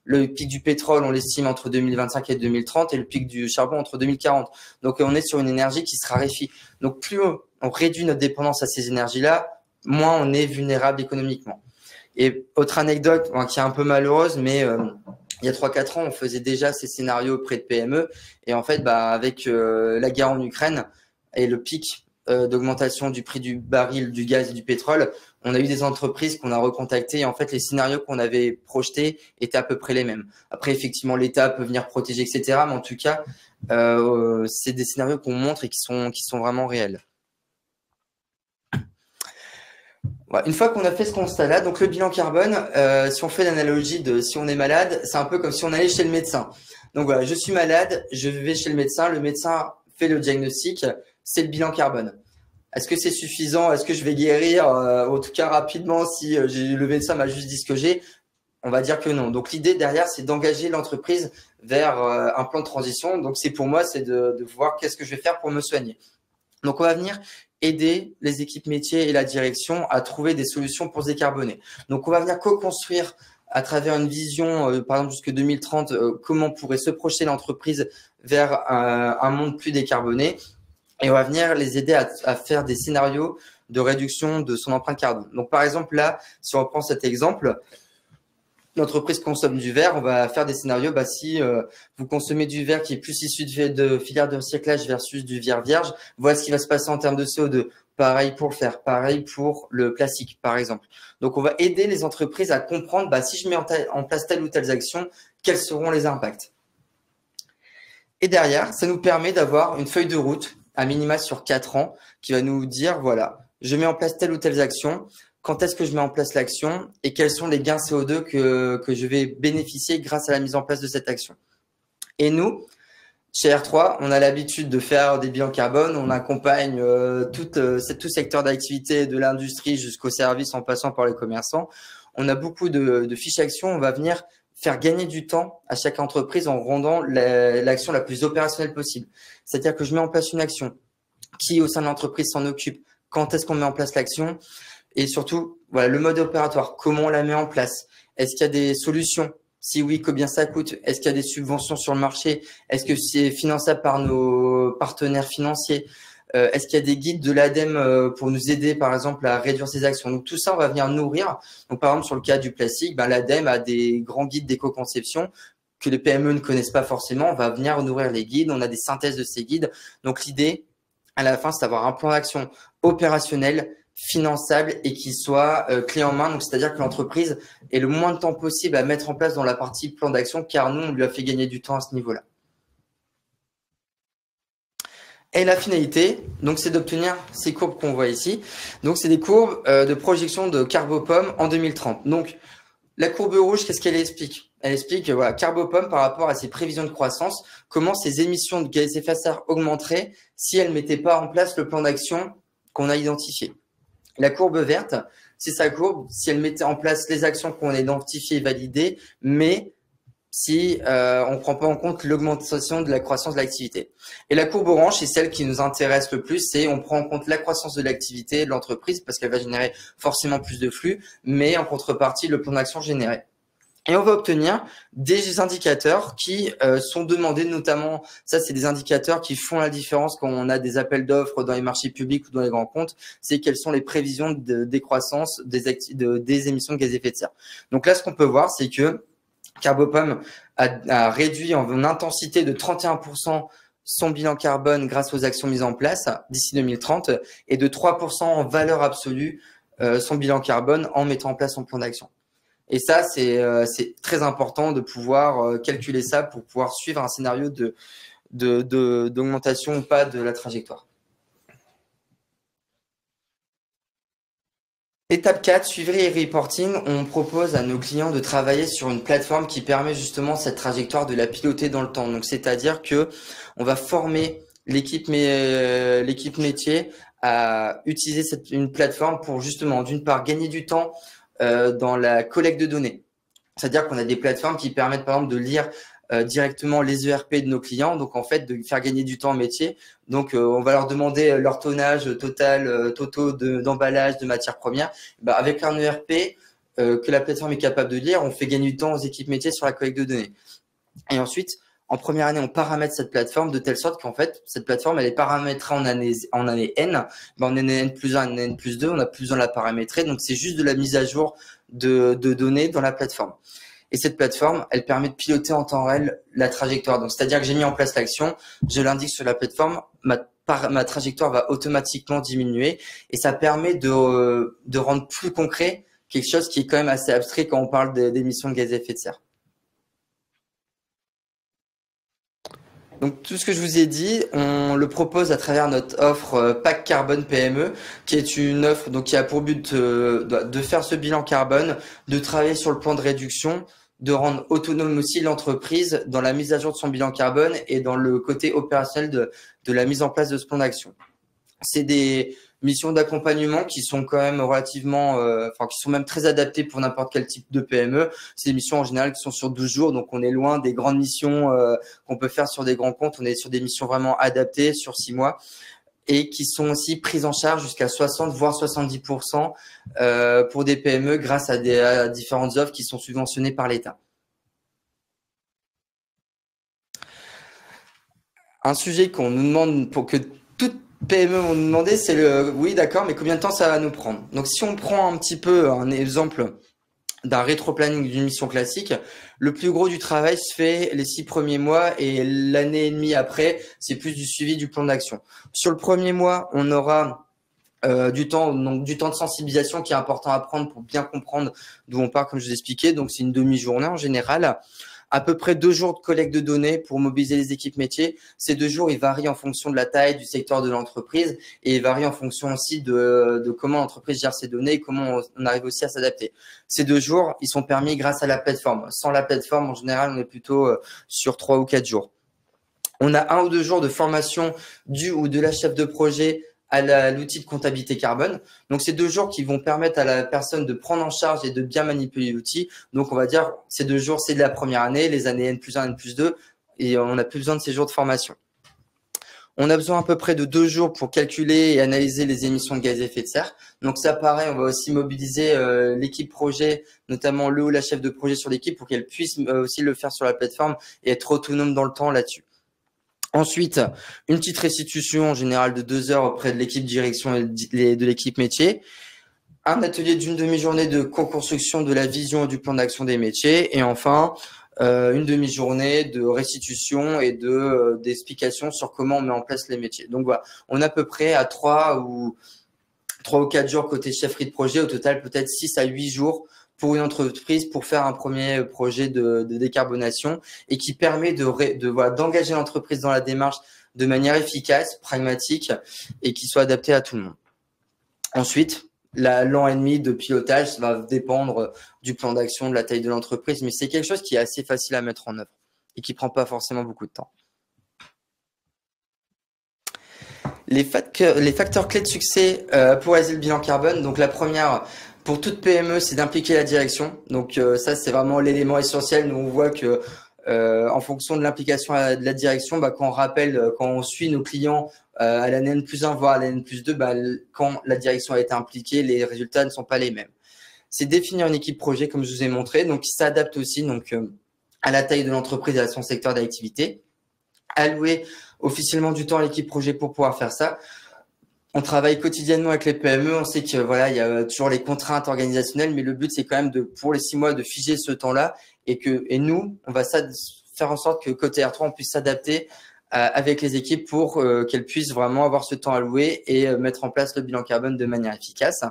Le pic du pétrole, on l'estime entre 2025 et 2030 et le pic du charbon entre 2040. Donc, on est sur une énergie qui se raréfie. Donc, plus on réduit notre dépendance à ces énergies-là, moins on est vulnérable économiquement. Et autre anecdote qui est un peu malheureuse, mais il y a 3-4 ans, on faisait déjà ces scénarios auprès de PME. Et en fait, avec la guerre en Ukraine et le pic d'augmentation du prix du baril du gaz et du pétrole, on a eu des entreprises qu'on a recontactées. Et en fait, les scénarios qu'on avait projetés étaient à peu près les mêmes. Après, effectivement, l'État peut venir protéger, etc. Mais en tout cas, c'est des scénarios qu'on montre et qui sont vraiment réels. Voilà. Une fois qu'on a fait ce constat-là, donc le bilan carbone, si on fait l'analogie de si on est malade, c'est un peu comme si on allait chez le médecin. Donc voilà, je suis malade, je vais chez le médecin fait le diagnostic, c'est le bilan carbone. Est-ce que c'est suffisant? Est-ce que je vais guérir en tout cas rapidement si le médecin m'a juste dit ce que j'ai? On va dire que non. Donc l'idée derrière, c'est d'engager l'entreprise vers un plan de transition. Donc c'est pour moi, c'est de voir qu'est-ce que je vais faire pour me soigner. Donc on va venir aider les équipes métiers et la direction à trouver des solutions pour se décarboner. Donc on va venir co-construire à travers une vision, par exemple jusque 2030, comment pourrait se projeter l'entreprise vers un monde plus décarboné. Et on va venir les aider à faire des scénarios de réduction de son empreinte carbone. Donc, par exemple, là, si on reprend cet exemple, l'entreprise consomme du verre, on va faire des scénarios. Si vous consommez du verre qui est plus issu de filière de recyclage versus du verre vierge, voilà ce qui va se passer en termes de CO2. Pareil pour le fer, pareil pour le plastique, par exemple. Donc, on va aider les entreprises à comprendre si je mets en place telle ou telle action, quels seront les impacts. Et derrière, ça nous permet d'avoir une feuille de route à minima sur 4 ans, qui va nous dire, voilà, je mets en place telle ou telle action, quand est-ce que je mets en place l'action et quels sont les gains CO2 que je vais bénéficier grâce à la mise en place de cette action. Et nous, chez R3, on a l'habitude de faire des bilans carbone, on accompagne tout secteur d'activité, de l'industrie jusqu'au service en passant par les commerçants. On a beaucoup de fiches actions, on va venir faire gagner du temps à chaque entreprise en rendant l'action la plus opérationnelle possible. C'est-à-dire que je mets en place une action, qui au sein de l'entreprise s'en occupe, quand est-ce qu'on met en place l'action et surtout voilà le mode opératoire, comment on la met en place, est-ce qu'il y a des solutions, si oui, combien ça coûte, est-ce qu'il y a des subventions sur le marché, est-ce que c'est finançable par nos partenaires financiers, est-ce qu'il y a des guides de l'ADEME pour nous aider, par exemple, à réduire ces actions. Donc, tout ça, on va venir nourrir. Donc, par exemple, sur le cas du plastique, l'ADEME a des grands guides d'éco-conception que les PME ne connaissent pas forcément. On va venir nourrir les guides. On a des synthèses de ces guides. Donc, l'idée, à la fin, c'est d'avoir un plan d'action opérationnel, finançable et qui soit clé en main. Donc, c'est-à-dire que l'entreprise ait le moins de temps possible à mettre en place dans la partie plan d'action, car nous, on lui a fait gagner du temps à ce niveau-là. Et la finalité, donc, c'est d'obtenir ces courbes qu'on voit ici. Donc, c'est des courbes de projection de Carbopome en 2030. Donc, la courbe rouge, qu'est-ce qu'elle explique? Elle explique, voilà, Carbopome par rapport à ses prévisions de croissance, comment ses émissions de gaz à effet de serre augmenteraient si elle ne mettait pas en place le plan d'action qu'on a identifié. La courbe verte, c'est sa courbe si elle mettait en place les actions qu'on a identifiées et validées, mais si on ne prend pas en compte l'augmentation de la croissance de l'activité. Et la courbe orange, c'est celle qui nous intéresse le plus, c'est on prend en compte la croissance de l'activité de l'entreprise parce qu'elle va générer forcément plus de flux, mais en contrepartie, le plan d'action généré. Et on va obtenir des indicateurs qui sont demandés, notamment, ça c'est des indicateurs qui font la différence quand on a des appels d'offres dans les marchés publics ou dans les grands comptes, c'est quelles sont les prévisions de décroissance des émissions de gaz à effet de serre. Donc là, ce qu'on peut voir, c'est que Carbopome a réduit en intensité de 31% son bilan carbone grâce aux actions mises en place d'ici 2030 et de 3% en valeur absolue son bilan carbone en mettant en place son plan d'action. Et ça, c'est très important de pouvoir calculer ça pour pouvoir suivre un scénario d'augmentation ou pas de la trajectoire. Étape 4, suivi et reporting, on propose à nos clients de travailler sur une plateforme qui permet justement cette trajectoire de la piloter dans le temps. Donc, c'est-à-dire que on va former l'équipe métier à utiliser une plateforme pour justement, d'une part, gagner du temps dans la collecte de données. C'est-à-dire qu'on a des plateformes qui permettent, par exemple, de lire directement les ERP de nos clients, donc en fait de faire gagner du temps au métier. Donc on va leur demander leur tonnage total, totaux d'emballage de matières premières. Avec un ERP, que la plateforme est capable de lire, on fait gagner du temps aux équipes métiers sur la collecte de données. Et ensuite, en première année, on paramètre cette plateforme de telle sorte qu'en fait, cette plateforme, elle est paramétrée en année N. Ben, en année N+1, année N+2, on n'a plus besoin de la paramétrer. Donc, c'est juste de la mise à jour de données dans la plateforme. Et cette plateforme, elle permet de piloter en temps réel la trajectoire. Donc, c'est-à-dire que j'ai mis en place l'action, je l'indique sur la plateforme, ma trajectoire va automatiquement diminuer et ça permet de rendre plus concret quelque chose qui est quand même assez abstrait quand on parle d'émissions de gaz à effet de serre. Donc, tout ce que je vous ai dit, on le propose à travers notre offre Pack Carbone PME, qui est une offre donc, qui a pour but de faire ce bilan carbone, de travailler sur le plan de réduction, de rendre autonome aussi l'entreprise dans la mise à jour de son bilan carbone et dans le côté opérationnel de la mise en place de ce plan d'action. C'est des missions d'accompagnement qui sont quand même relativement, qui sont même très adaptées pour n'importe quel type de PME. C'est des missions en général qui sont sur 12 jours, donc on est loin des grandes missions qu'on peut faire sur des grands comptes. On est sur des missions vraiment adaptées sur 6 mois et qui sont aussi prises en charge jusqu'à 60 voire 70% pour des PME grâce à différentes offres qui sont subventionnées par l'État. Un sujet qu'on nous demande pour que toute PME vont nous demander, c'est oui, d'accord, mais combien de temps ça va nous prendre? Donc, si on prend un petit peu un exemple d'un rétro-planning d'une mission classique, le plus gros du travail se fait les 6 premiers mois et l'année et demie après, c'est plus du suivi du plan d'action. Sur le premier mois, on aura du temps de sensibilisation qui est important à prendre pour bien comprendre d'où on part, comme je vous expliquais. Donc, c'est une demi-journée en général. À peu près 2 jours de collecte de données pour mobiliser les équipes métiers. Ces 2 jours, ils varient en fonction de la taille du secteur de l'entreprise et ils varient en fonction aussi de comment l'entreprise gère ses données et comment on arrive aussi à s'adapter. Ces 2 jours, ils sont permis grâce à la plateforme. Sans la plateforme, en général, on est plutôt sur 3 ou 4 jours. On a 1 ou 2 jours de formation du ou de la chef de projet à l'outil de comptabilité carbone. Donc, c'est 2 jours qui vont permettre à la personne de prendre en charge et de bien manipuler l'outil. Donc, on va dire, ces 2 jours, c'est de la première année, les années N+1, N+2, et on n'a plus besoin de ces jours de formation. On a besoin à peu près de 2 jours pour calculer et analyser les émissions de gaz à effet de serre. Donc, ça, pareil, on va aussi mobiliser l'équipe projet, notamment le ou la chef de projet sur l'équipe pour qu'elle puisse aussi le faire sur la plateforme et être autonome dans le temps là-dessus. Ensuite, une petite restitution en général de 2 heures auprès de l'équipe direction et de l'équipe métier. Un atelier d'une demi-journée de co-construction de la vision et du plan d'action des métiers. Et enfin, une demi-journée de restitution et d'explication sur comment on met en place les métiers. Donc voilà, on est à peu près à 3 ou 4 jours côté chefferie de projet. Au total, peut-être 6 à 8 jours pour une entreprise pour faire un premier projet de décarbonation et qui permet d'engager l'entreprise dans la démarche de manière efficace, pragmatique et qui soit adaptée à tout le monde. Ensuite, l'an et demi de pilotage va dépendre du plan d'action, de la taille de l'entreprise, mais c'est quelque chose qui est assez facile à mettre en œuvre et qui prend pas forcément beaucoup de temps. Les facteurs clés de succès pour réaliser le bilan carbone. Donc, la première, pour toute PME, c'est d'impliquer la direction. Donc, ça, c'est vraiment l'élément essentiel. Nous, on voit que en fonction de l'implication de la direction, quand on rappelle, quand on suit nos clients à l'année N+1, voire à l'année N+2, quand la direction a été impliquée, les résultats ne sont pas les mêmes. C'est définir une équipe projet, comme je vous ai montré, donc qui s'adapte aussi à la taille de l'entreprise et à son secteur d'activité. Allouer officiellement du temps à l'équipe projet pour pouvoir faire ça. On travaille quotidiennement avec les PME. On sait que voilà, il y a toujours les contraintes organisationnelles, mais le but c'est quand même pour les 6 mois de figer ce temps-là et nous, on va faire en sorte que côté R3, on puisse s'adapter avec les équipes pour qu'elles puissent vraiment avoir ce temps alloué et mettre en place le bilan carbone de manière efficace.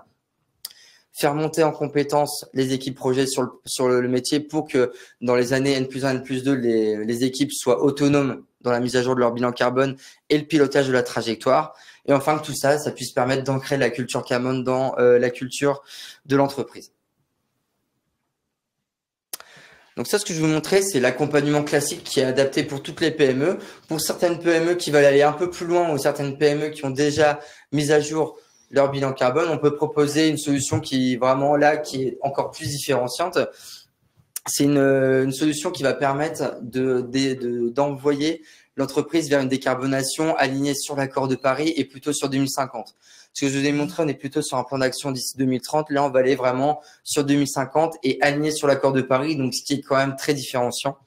Faire monter en compétence les équipes projets sur le métier pour que dans les années N+1, N+2, les équipes soient autonomes dans la mise à jour de leur bilan carbone et le pilotage de la trajectoire. Et enfin, que tout ça, ça puisse permettre d'ancrer la culture carbone dans la culture de l'entreprise. Donc ça, ce que je vais vous montrer, c'est l'accompagnement classique qui est adapté pour toutes les PME. Pour certaines PME qui veulent aller un peu plus loin ou certaines PME qui ont déjà mis à jour leur bilan carbone, on peut proposer une solution qui est encore plus différenciante. C'est une solution qui va permettre d'envoyer l'entreprise vers une décarbonation alignée sur l'accord de Paris et plutôt sur 2050. Ce que je vous ai montré, on est plutôt sur un plan d'action d'ici 2030. Là, on va aller vraiment sur 2050 et aligné sur l'accord de Paris, donc ce qui est quand même très différenciant.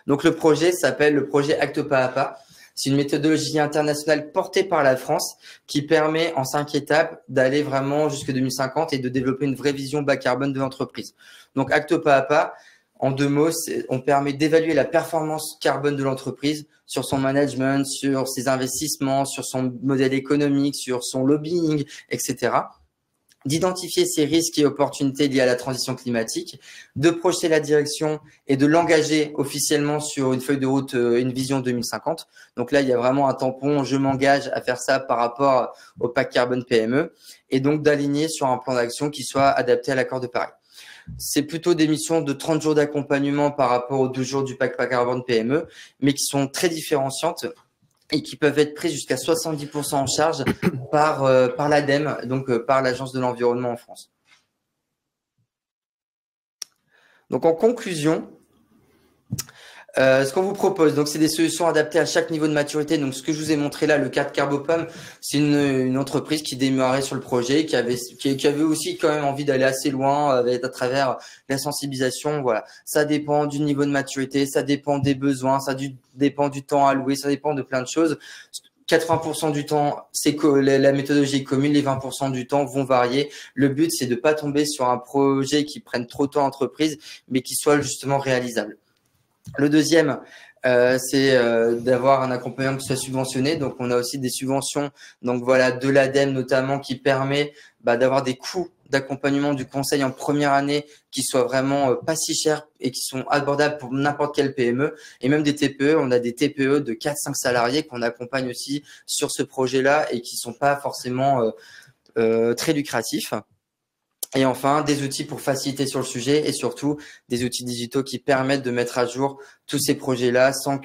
Donc, le projet s'appelle le projet Acte Pas à Pas. C'est une méthodologie internationale portée par la France qui permet en 5 étapes d'aller vraiment jusqu'à 2050 et de développer une vraie vision bas carbone de l'entreprise. Donc, Acte Pas à Pas, en 2 mots, on permet d'évaluer la performance carbone de l'entreprise sur son management, sur ses investissements, sur son modèle économique, sur son lobbying, etc. D'identifier ses risques et opportunités liés à la transition climatique, de projeter la direction et de l'engager officiellement sur une feuille de route, une vision 2050. Donc là, il y a vraiment un tampon, je m'engage à faire ça par rapport au pacte carbone PME et donc d'aligner sur un plan d'action qui soit adapté à l'accord de Paris. C'est plutôt des missions de 30 jours d'accompagnement par rapport aux 12 jours du pacte carbone PME, mais qui sont très différenciantes et qui peuvent être prises jusqu'à 70% en charge par l'ADEME, donc par l'Agence de l'environnement en France. Donc en conclusion, ce qu'on vous propose, donc c'est des solutions adaptées à chaque niveau de maturité. Donc ce que je vous ai montré là, le cas de Carbopum, c'est une entreprise qui démarrait sur le projet, qui avait aussi quand même envie d'aller assez loin à travers la sensibilisation. Voilà, ça dépend du niveau de maturité, ça dépend des besoins, ça dépend du temps alloué, ça dépend de plein de choses. 80% du temps, c'est la méthodologie est commune, les 20% du temps vont varier. Le but, c'est de pas tomber sur un projet qui prenne trop de temps à l'entreprise, mais qui soit justement réalisable. Le deuxième, c'est d'avoir un accompagnement qui soit subventionné. Donc, on a aussi des subventions, donc voilà, de l'ADEME notamment, qui permet d'avoir des coûts d'accompagnement du conseil en première année qui soient vraiment pas si chers et qui sont abordables pour n'importe quelle PME et même des TPE. On a des TPE de 4-5 salariés qu'on accompagne aussi sur ce projet-là et qui sont pas forcément très lucratifs. Et enfin, des outils pour faciliter sur le sujet et surtout des outils digitaux qui permettent de mettre à jour tous ces projets-là sans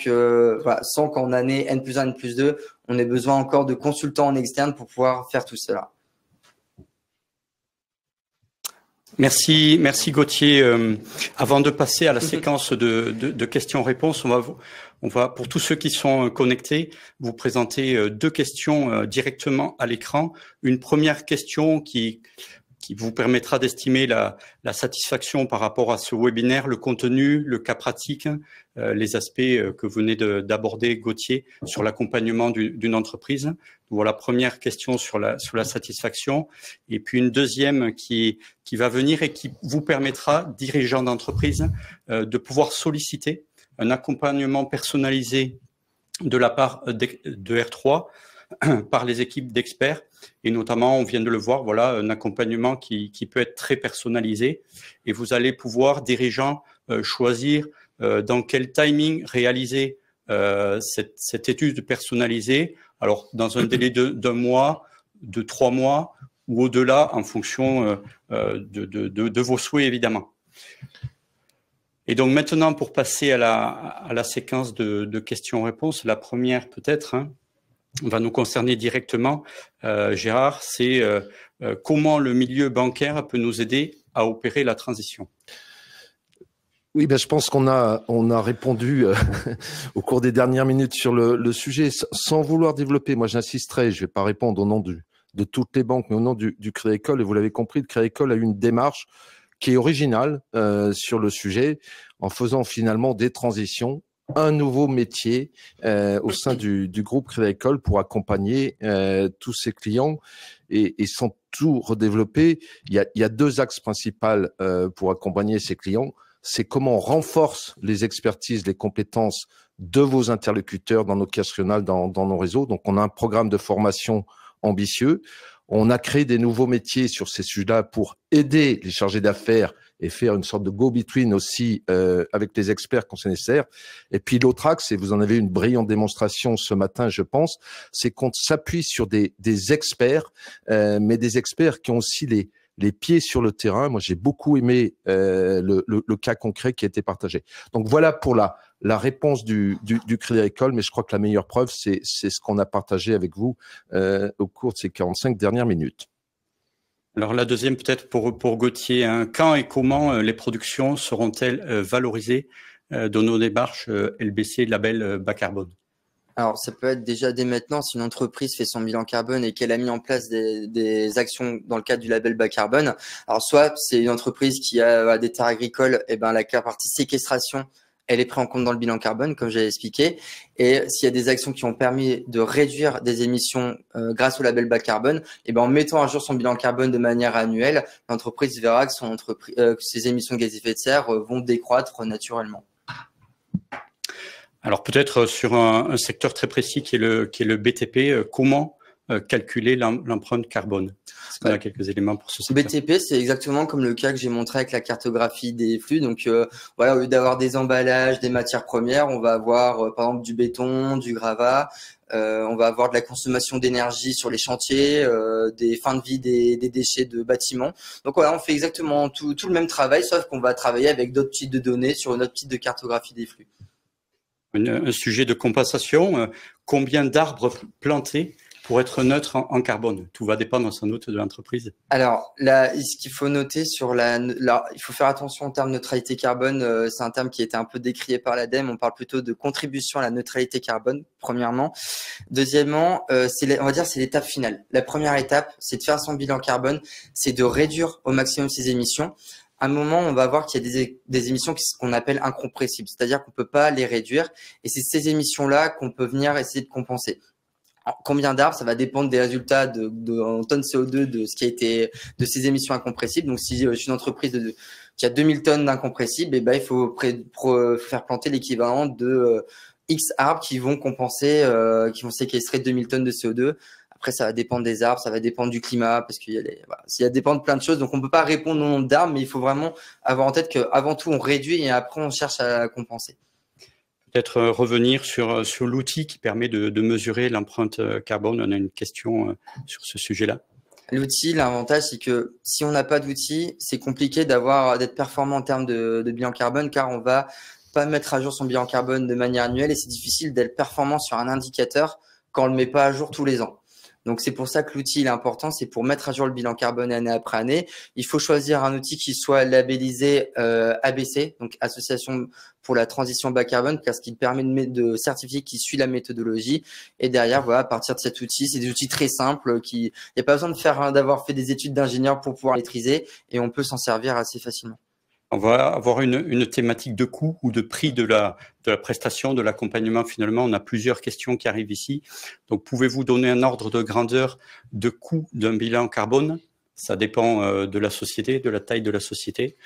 qu'en année N+1, N+2, on ait besoin encore de consultants en externe pour pouvoir faire tout cela. Merci Gauthier. Avant de passer à la séquence de questions-réponses, on va, pour tous ceux qui sont connectés, vous présenter 2 questions directement à l'écran. Une première question qui vous permettra d'estimer la satisfaction par rapport à ce webinaire, le contenu, le cas pratique, les aspects que vous venez d'aborder, Gauthier, sur l'accompagnement d'une entreprise. Voilà, première question sur la satisfaction. Et puis une deuxième qui va venir et qui vous permettra, dirigeants d'entreprise, de pouvoir solliciter un accompagnement personnalisé de la part de R3 par les équipes d'experts et notamment, on vient de le voir, voilà, un accompagnement qui peut être très personnalisé et vous allez pouvoir, dirigeants, choisir dans quel timing réaliser cette étude personnalisée. Alors, dans un délai d'un mois, de 3 mois ou au-delà en fonction de vos souhaits, évidemment. Et donc maintenant, pour passer à la séquence de questions-réponses, la première peut-être, va nous concerner directement, Gérard, c'est comment le milieu bancaire peut nous aider à opérer la transition. Oui, je pense qu'on a répondu au cours des dernières minutes sur le sujet. Sans vouloir développer, moi j'insisterai, je ne vais pas répondre au nom de toutes les banques, mais au nom du Crédit Agricole, et vous l'avez compris, le Crédit Agricole a eu une démarche qui est originale sur le sujet, en faisant finalement des transitions, un nouveau métier au sein du groupe Crédit Agricole pour accompagner tous ses clients et sans tout redévelopper. Il y a 2 axes principaux pour accompagner ses clients. C'est comment on renforce les expertises, les compétences de vos interlocuteurs dans nos caisses régionales, dans nos réseaux. Donc, on a un programme de formation ambitieux. On a créé des nouveaux métiers sur ces sujets-là pour aider les chargés d'affaires et faire une sorte de go-between aussi avec les experts quand c'est nécessaire. Et puis l'autre axe, et vous en avez une brillante démonstration ce matin, je pense, c'est qu'on s'appuie sur des experts, mais des experts qui ont aussi les pieds sur le terrain. Moi, j'ai beaucoup aimé le cas concret qui a été partagé. Donc voilà pour la réponse du Crédit Agricole, mais je crois que la meilleure preuve, c'est ce qu'on a partagé avec vous au cours de ces 45 dernières minutes. Alors la deuxième peut-être pour Gauthier, hein, quand et comment les productions seront-elles valorisées dans nos démarches LBC label bas carbone? Alors, ça peut être déjà dès maintenant, si une entreprise fait son bilan carbone et qu'elle a mis en place des actions dans le cadre du label bas carbone. Alors, soit c'est une entreprise qui a des terres agricoles, et ben la partie séquestration, elle est prise en compte dans le bilan carbone, comme j'ai expliqué. Et s'il y a des actions qui ont permis de réduire des émissions grâce au label bas carbone, et ben en mettant à jour son bilan carbone de manière annuelle, l'entreprise verra que que ses émissions de gaz à effet de serre vont décroître naturellement. Alors peut-être sur un secteur très précis qui est le BTP, comment calculer l'empreinte carbone? Est-ce qu'on a quelques éléments pour ce secteur? BTP, c'est exactement comme le cas que j'ai montré avec la cartographie des flux. Donc voilà, au lieu d'avoir des emballages, des matières premières, on va avoir par exemple du béton, du gravat. On va avoir de la consommation d'énergie sur les chantiers, des fins de vie des déchets de bâtiments. Donc voilà, on fait exactement tout le même travail, sauf qu'on va travailler avec d'autres types de données sur notre type de cartographie des flux. Un sujet de compensation, combien d'arbres plantés pour être neutre en carbone? Tout va dépendre sans doute de l'entreprise. Alors là, ce qu'il faut noter sur il faut faire attention en termes de neutralité carbone. C'est un terme qui a été un peu décrié par l'ADEME. On parle plutôt de contribution à la neutralité carbone, premièrement. Deuxièmement, on va dire c'est l'étape finale. La première étape, c'est de faire son bilan carbone, c'est de réduire au maximum ses émissions. À un moment, on va voir qu'il y a des émissions qu'on appelle incompressibles, c'est-à-dire qu'on peut pas les réduire. Et c'est ces émissions-là qu'on peut venir essayer de compenser. Alors, combien d'arbres, ça va dépendre des résultats en tonnes CO2 de ce qui a été de ces émissions incompressibles. Donc, si je suis une entreprise qui a 2000 tonnes d'incompressibles, il faut faire planter l'équivalent de X arbres qui vont compenser, qui vont séquestrer 2000 tonnes de CO2. Après, ça va dépendre des arbres, ça va dépendre du climat, parce qu'il y a dépend de plein de choses. Donc, on peut pas répondre au nombre d'arbres, mais il faut vraiment avoir en tête qu'avant tout, on réduit et après, on cherche à compenser. Peut-être revenir sur l'outil qui permet de mesurer l'empreinte carbone. On a une question sur ce sujet-là. L'outil, l'avantage, c'est que si on n'a pas d'outil, c'est compliqué d'être performant en termes de bilan carbone, car on va pas mettre à jour son bilan carbone de manière annuelle et c'est difficile d'être performant sur un indicateur quand on le met pas à jour tous les ans. Donc, c'est pour ça que l'outil est important, c'est pour mettre à jour le bilan carbone année après année. Il faut choisir un outil qui soit labellisé ABC, donc Association pour la transition bas carbone, parce qu'il permet de certifier qu'il suit la méthodologie. Et derrière, voilà, à partir de cet outil, c'est des outils très simples il n'y a pas besoin d'avoir fait des études d'ingénieur pour pouvoir maîtriser et on peut s'en servir assez facilement. On va avoir une thématique de coût ou de prix de la prestation, de l'accompagnement. Finalement, on a plusieurs questions qui arrivent ici. Donc, pouvez-vous donner un ordre de grandeur de coût d'un bilan carbone? Ça dépend de la société, de la taille de la société.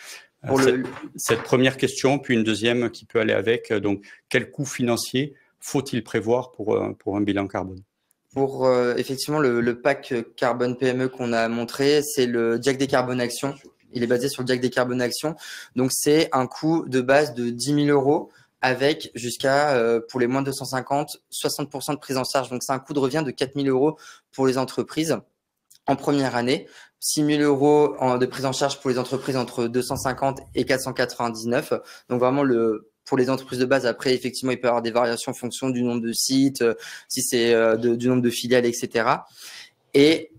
Cette première question, puis une deuxième qui peut aller avec. Donc, quel coût financier faut-il prévoir pour un bilan carbone? Pour effectivement le pack carbone PME qu'on a montré, c'est le Diag Décarbonation. Il est basé sur le Diag Décarbonation. Donc, c'est un coût de base de 10 000 € avec jusqu'à, pour les moins de 250, 60% de prise en charge. Donc, c'est un coût de revient de 4 000 € pour les entreprises en première année. 6 000 € de prise en charge pour les entreprises entre 250 et 499. Donc, vraiment, pour les entreprises de base, après, effectivement, il peut y avoir des variations en fonction du nombre de sites, si c'est du nombre de filiales, etc. Et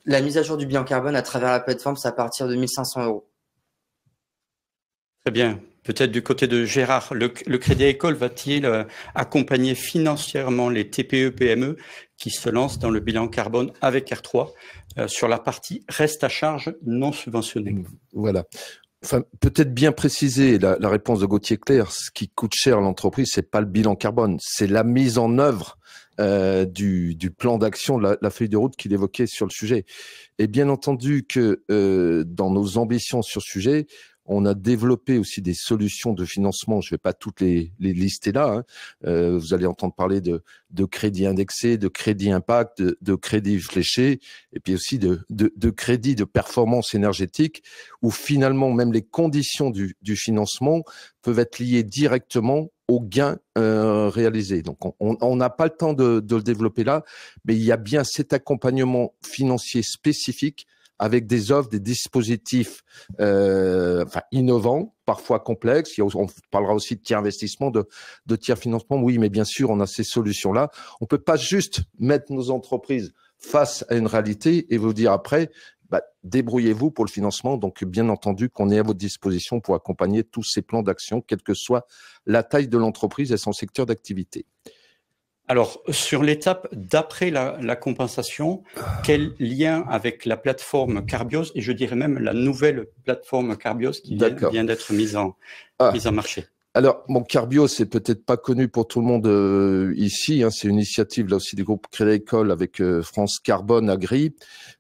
la mise à jour du bilan carbone à travers la plateforme, c'est à partir de 1 500 €. Très bien. Peut-être du côté de Gérard, le Crédit Agricole va-t-il accompagner financièrement les TPE-PME qui se lancent dans le bilan carbone avec R3 sur la partie reste à charge non subventionnée? Voilà. Enfin, peut-être bien préciser la réponse de Gauthier Clair. Ce qui coûte cher à l'entreprise, c'est pas le bilan carbone, c'est la mise en œuvre du plan d'action, la feuille de route qu'il évoquait sur le sujet. Et bien entendu que dans nos ambitions sur ce sujet, on a développé aussi des solutions de financement. Je ne vais pas toutes les lister là. Vous allez entendre parler de crédits indexés, de crédits impact, de crédits fléchés, et puis aussi de crédits de performance énergétique, où finalement même les conditions du financement peuvent être liées directement aux gains réalisés. Donc, on n'a pas le temps de le développer là, mais il y a bien cet accompagnement financier spécifique avec des offres, des dispositifs innovants, parfois complexes. On parlera aussi de tiers investissement, de tiers financement. Oui, mais bien sûr, on a ces solutions-là. On peut pas juste mettre nos entreprises face à une réalité et vous dire après, débrouillez-vous pour le financement. Donc, bien entendu, qu'on est à votre disposition pour accompagner tous ces plans d'action, quelle que soit la taille de l'entreprise et son secteur d'activité. Alors, sur l'étape d'après la compensation, quel lien avec la plateforme Carbios et je dirais même la nouvelle plateforme Carbios qui vient d'être mise en marché? Alors, bon, Carbios, c'est peut-être pas connu pour tout le monde ici. Hein, c'est une initiative là aussi du groupe Crédit Agricole avec France Carbone Agri,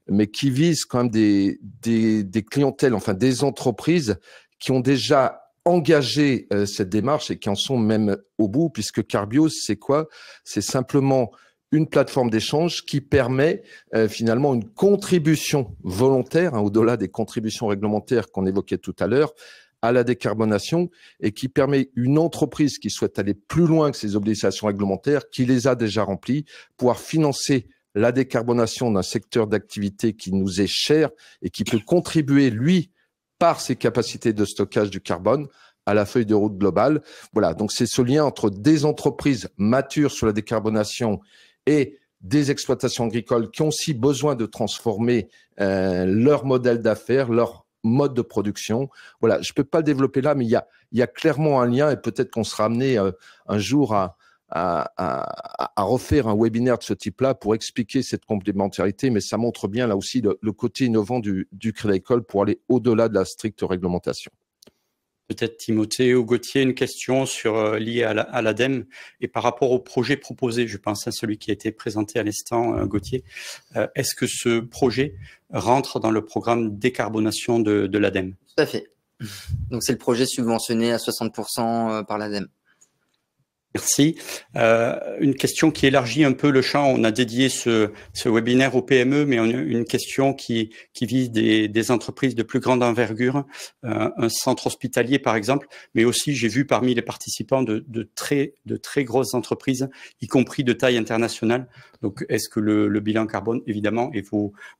mais qui vise quand même des clientèles, enfin des entreprises qui ont déjà engagé cette démarche et qui en sont même au bout, puisque Carbios, c'est quoi? C'est simplement une plateforme d'échange qui permet finalement une contribution volontaire, hein, au-delà des contributions réglementaires qu'on évoquait tout à l'heure, à la décarbonation et qui permet une entreprise qui souhaite aller plus loin que ses obligations réglementaires, qui les a déjà remplies, pouvoir financer la décarbonation d'un secteur d'activité qui nous est cher et qui peut contribuer, lui, par ses capacités de stockage du carbone, à la feuille de route globale. Voilà, donc c'est ce lien entre des entreprises matures sur la décarbonation et des exploitations agricoles qui ont aussi besoin de transformer leur modèle d'affaires, leur mode de production. Voilà, je peux pas le développer là, mais il y a clairement un lien et peut-être qu'on sera amené un jour à refaire un webinaire de ce type-là pour expliquer cette complémentarité, mais ça montre bien là aussi le côté innovant du Crédit Agricole pour aller au-delà de la stricte réglementation. Peut-être Timothée ou Gauthier, une question liée à l'ADEME et par rapport au projet proposé, je pense à celui qui a été présenté à l'instant, Gauthier. Est-ce que ce projet rentre dans le programme décarbonation de l'ADEME? Tout à fait. Donc c'est le projet subventionné à 60% par l'ADEME. Merci. Une question qui élargit un peu le champ. On a dédié ce webinaire aux PME, mais une question qui vise des entreprises de plus grande envergure, un centre hospitalier par exemple, mais aussi j'ai vu parmi les participants de très grosses entreprises, y compris de taille internationale. Donc, est-ce que le bilan carbone, évidemment, et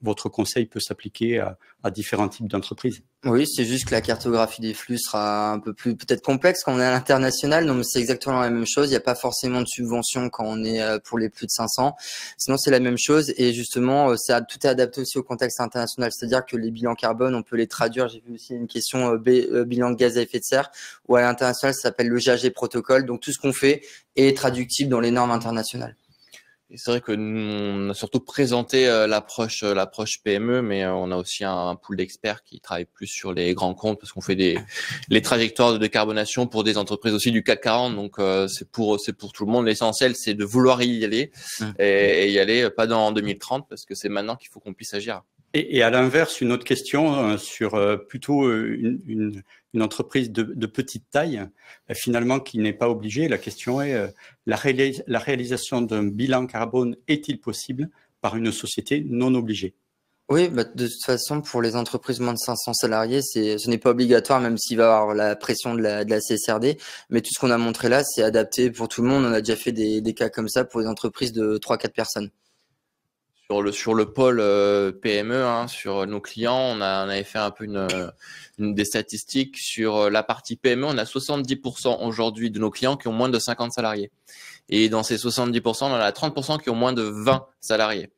votre conseil peut s'appliquer à différents types d'entreprises? Oui, c'est juste que la cartographie des flux sera un peu plus peut-être complexe quand on est à l'international. Non, mais c'est exactement la même chose. Il n'y a pas forcément de subvention quand on est pour les plus de 500. Sinon, c'est la même chose. Et justement, tout est adapté aussi au contexte international. C'est-à-dire que les bilans carbone, on peut les traduire. J'ai vu aussi une question bilan de gaz à effet de serre, où à l'international, ça s'appelle le GHG protocole. Donc, tout ce qu'on fait est traductible dans les normes internationales. Et c'est vrai que nous, on a surtout présenté l'approche PME, mais on a aussi un pool d'experts qui travaillent plus sur les grands comptes parce qu'on fait les trajectoires de décarbonation pour des entreprises aussi du CAC 40. Donc c'est pour tout le monde. L'essentiel, c'est de vouloir y aller et y aller pas dans 2030 parce que c'est maintenant qu'il faut qu'on puisse agir. Et à l'inverse, une autre question sur plutôt une entreprise de petite taille, finalement qui n'est pas obligée. La question est la réalisation d'un bilan carbone est-il possible par une société non obligée? Oui, de toute façon, pour les entreprises moins de 500 salariés, ce n'est pas obligatoire, même s'il va y avoir la pression de la CSRD. Mais tout ce qu'on a montré là, c'est adapté pour tout le monde. On a déjà fait des cas comme ça pour les entreprises de 3-4 personnes. Sur le pôle PME, hein, sur nos clients, on avait fait un peu des statistiques sur la partie PME. On a 70% aujourd'hui de nos clients qui ont moins de 50 salariés. Et dans ces 70%, on en a 30% qui ont moins de 20 salariés.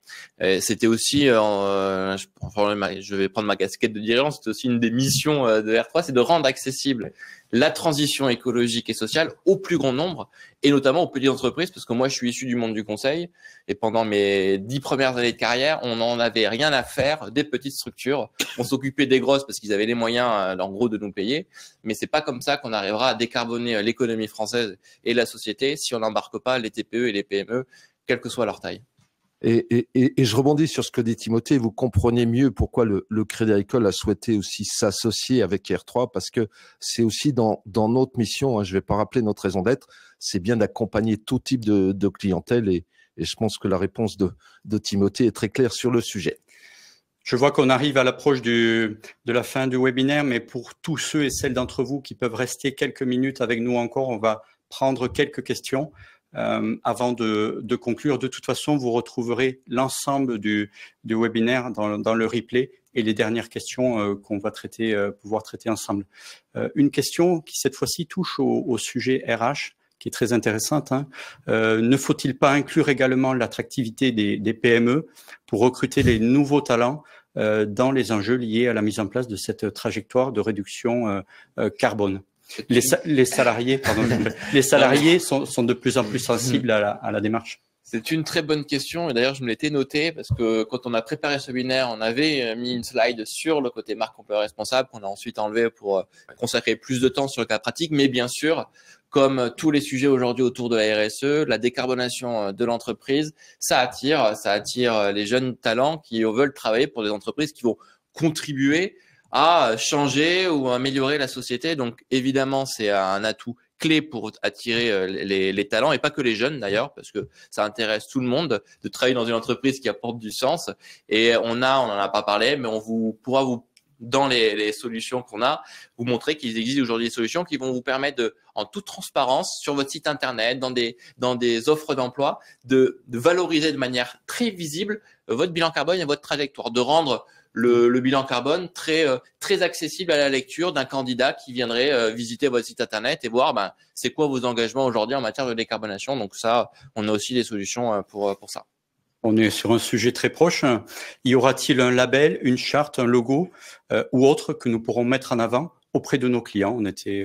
C'était aussi, je vais prendre ma casquette de dirigeant, c'était aussi une des missions de R3, c'est de rendre accessible la transition écologique et sociale au plus grand nombre, et notamment aux petites entreprises, parce que moi, je suis issu du monde du conseil, et pendant mes 10 premières années de carrière, on n'en avait rien à faire des petites structures. On s'occupait des grosses parce qu'ils avaient les moyens, en gros, de nous payer, mais c'est pas comme ça qu'on arrivera à décarboner l'économie française et la société si on n'embarque pas les TPE et les PME, quelle que soit leur taille. Et je rebondis sur ce que dit Timothée. Vous comprenez mieux pourquoi le Crédit Agricole a souhaité aussi s'associer avec R3, parce que c'est aussi dans notre mission, hein, je ne vais pas rappeler notre raison d'être, c'est bien d'accompagner tout type de clientèle et je pense que la réponse de Timothée est très claire sur le sujet. Je vois qu'on arrive à l'approche de la fin du webinaire, mais pour tous ceux et celles d'entre vous qui peuvent rester quelques minutes avec nous encore, on va prendre quelques questions. Avant de conclure. De toute façon, vous retrouverez l'ensemble du webinaire dans le replay et les dernières questions qu'on va pouvoir traiter ensemble. Une question qui cette fois-ci touche au sujet RH, qui est très intéressante. Hein. Ne faut-il pas inclure également l'attractivité des PME pour recruter les nouveaux talents dans les enjeux liés à la mise en place de cette trajectoire de réduction carbone? Les salariés, pardon, les salariés sont de plus en plus sensibles à la démarche. C'est une très bonne question et d'ailleurs je me l'étais noté parce que quand on a préparé ce webinaire, on avait mis une slide sur le côté marque employeur responsable qu'on a ensuite enlevé pour consacrer plus de temps sur le cas pratique. Mais bien sûr, comme tous les sujets aujourd'hui autour de la RSE, la décarbonation de l'entreprise, ça attire les jeunes talents qui veulent travailler pour des entreprises qui vont contribuer à changer ou améliorer la société. Donc évidemment, c'est un atout clé pour attirer les talents et pas que les jeunes d'ailleurs, parce que ça intéresse tout le monde de travailler dans une entreprise qui apporte du sens. Et on en a pas parlé, mais pourra vous dans les solutions qu'on a, vous montrer qu'il existe aujourd'hui des solutions qui vont vous permettre de, en toute transparence, sur votre site internet, dans des offres d'emploi, de valoriser de manière très visible votre bilan carbone et votre trajectoire, de rendre le bilan carbone très accessible à la lecture d'un candidat qui viendrait visiter votre site internet et voir c'est quoi vos engagements aujourd'hui en matière de décarbonation. Donc ça, on a aussi des solutions pour ça. On est sur un sujet très proche. Y aura-t-il un label, une charte, un logo ou autre que nous pourrons mettre en avant auprès de nos clients?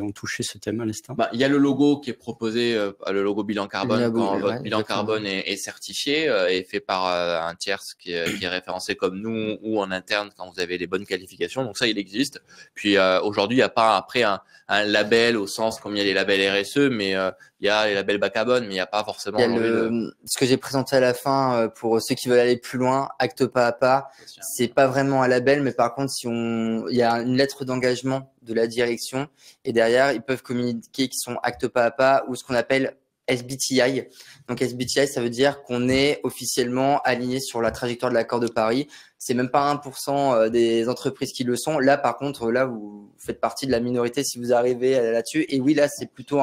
On touchait ce thème à l'instant. Il y a le logo qui est proposé, le logo bilan carbone, quand votre bilan carbone est certifié et fait par un tiers qui est référencé comme nous ou en interne quand vous avez les bonnes qualifications. Donc ça, il existe. Puis aujourd'hui, il n'y a pas après un label au sens comme il y a les labels RSE, mais il y a les labels bas carbone, mais il n'y a pas forcément. Ce que j'ai présenté à la fin pour ceux qui veulent aller plus loin, acte pas à pas, c'est pas vraiment un label, mais par contre, il y a une lettre d'engagement de la direction et derrière, ils peuvent communiquer qu'ils sont acte pas à pas ou ce qu'on appelle SBTI. Donc SBTI, ça veut dire qu'on est officiellement aligné sur la trajectoire de l'accord de Paris. C'est même pas 1% des entreprises qui le sont. Là, par contre, là, vous faites partie de la minorité si vous arrivez là-dessus. Et oui, là, c'est plutôt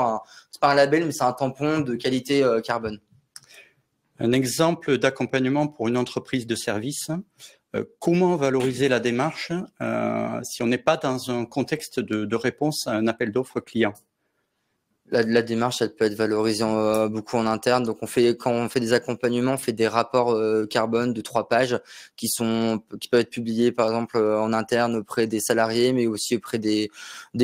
c'est pas un label, mais c'est un tampon de qualité carbone. Un exemple d'accompagnement pour une entreprise de service. Comment valoriser la démarche si on n'est pas dans un contexte de réponse à un appel d'offres client? La démarche, elle peut être valorisée beaucoup en interne. Donc, quand on fait des accompagnements, on fait des rapports carbone de 3 pages qui peuvent être publiés, par exemple, en interne auprès des salariés, mais aussi auprès des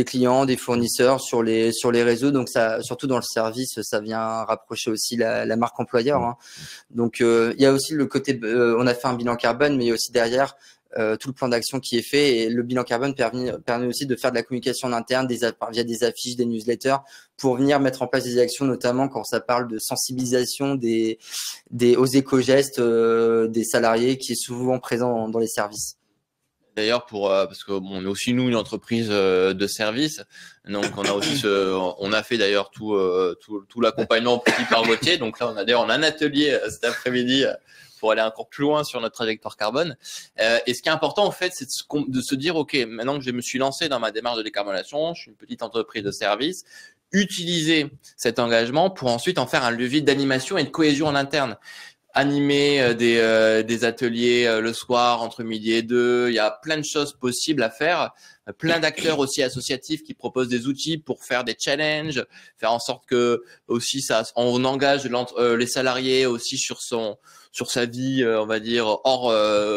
clients, des fournisseurs sur les réseaux. Donc, ça, surtout dans le service, ça vient rapprocher aussi la marque employeur. Hein. Donc, il y a aussi le côté, on a fait un bilan carbone, mais il y a aussi derrière tout le plan d'action qui est fait et le bilan carbone permet aussi de faire de la communication en interne via des affiches, des newsletters pour venir mettre en place des actions, notamment quand ça parle de sensibilisation aux éco-gestes des salariés qui est souvent présent dans les services. D'ailleurs, parce que on est aussi nous une entreprise de service, donc on a aussi on a fait d'ailleurs tout l'accompagnement petit par Gauthier. Donc là, on a un atelier cet après-midi pour aller encore plus loin sur notre trajectoire carbone. Et ce qui est important, en fait, c'est de se dire, OK, maintenant que je me suis lancé dans ma démarche de décarbonation, je suis une petite entreprise de service, utiliser cet engagement pour ensuite en faire un levier d'animation et de cohésion en interne. Animer des ateliers le soir entre midi et 2, il y a plein de choses possibles à faire, plein d'acteurs aussi associatifs qui proposent des outils pour faire des challenges, faire en sorte que aussi on engage les salariés aussi sur sa vie, on va dire hors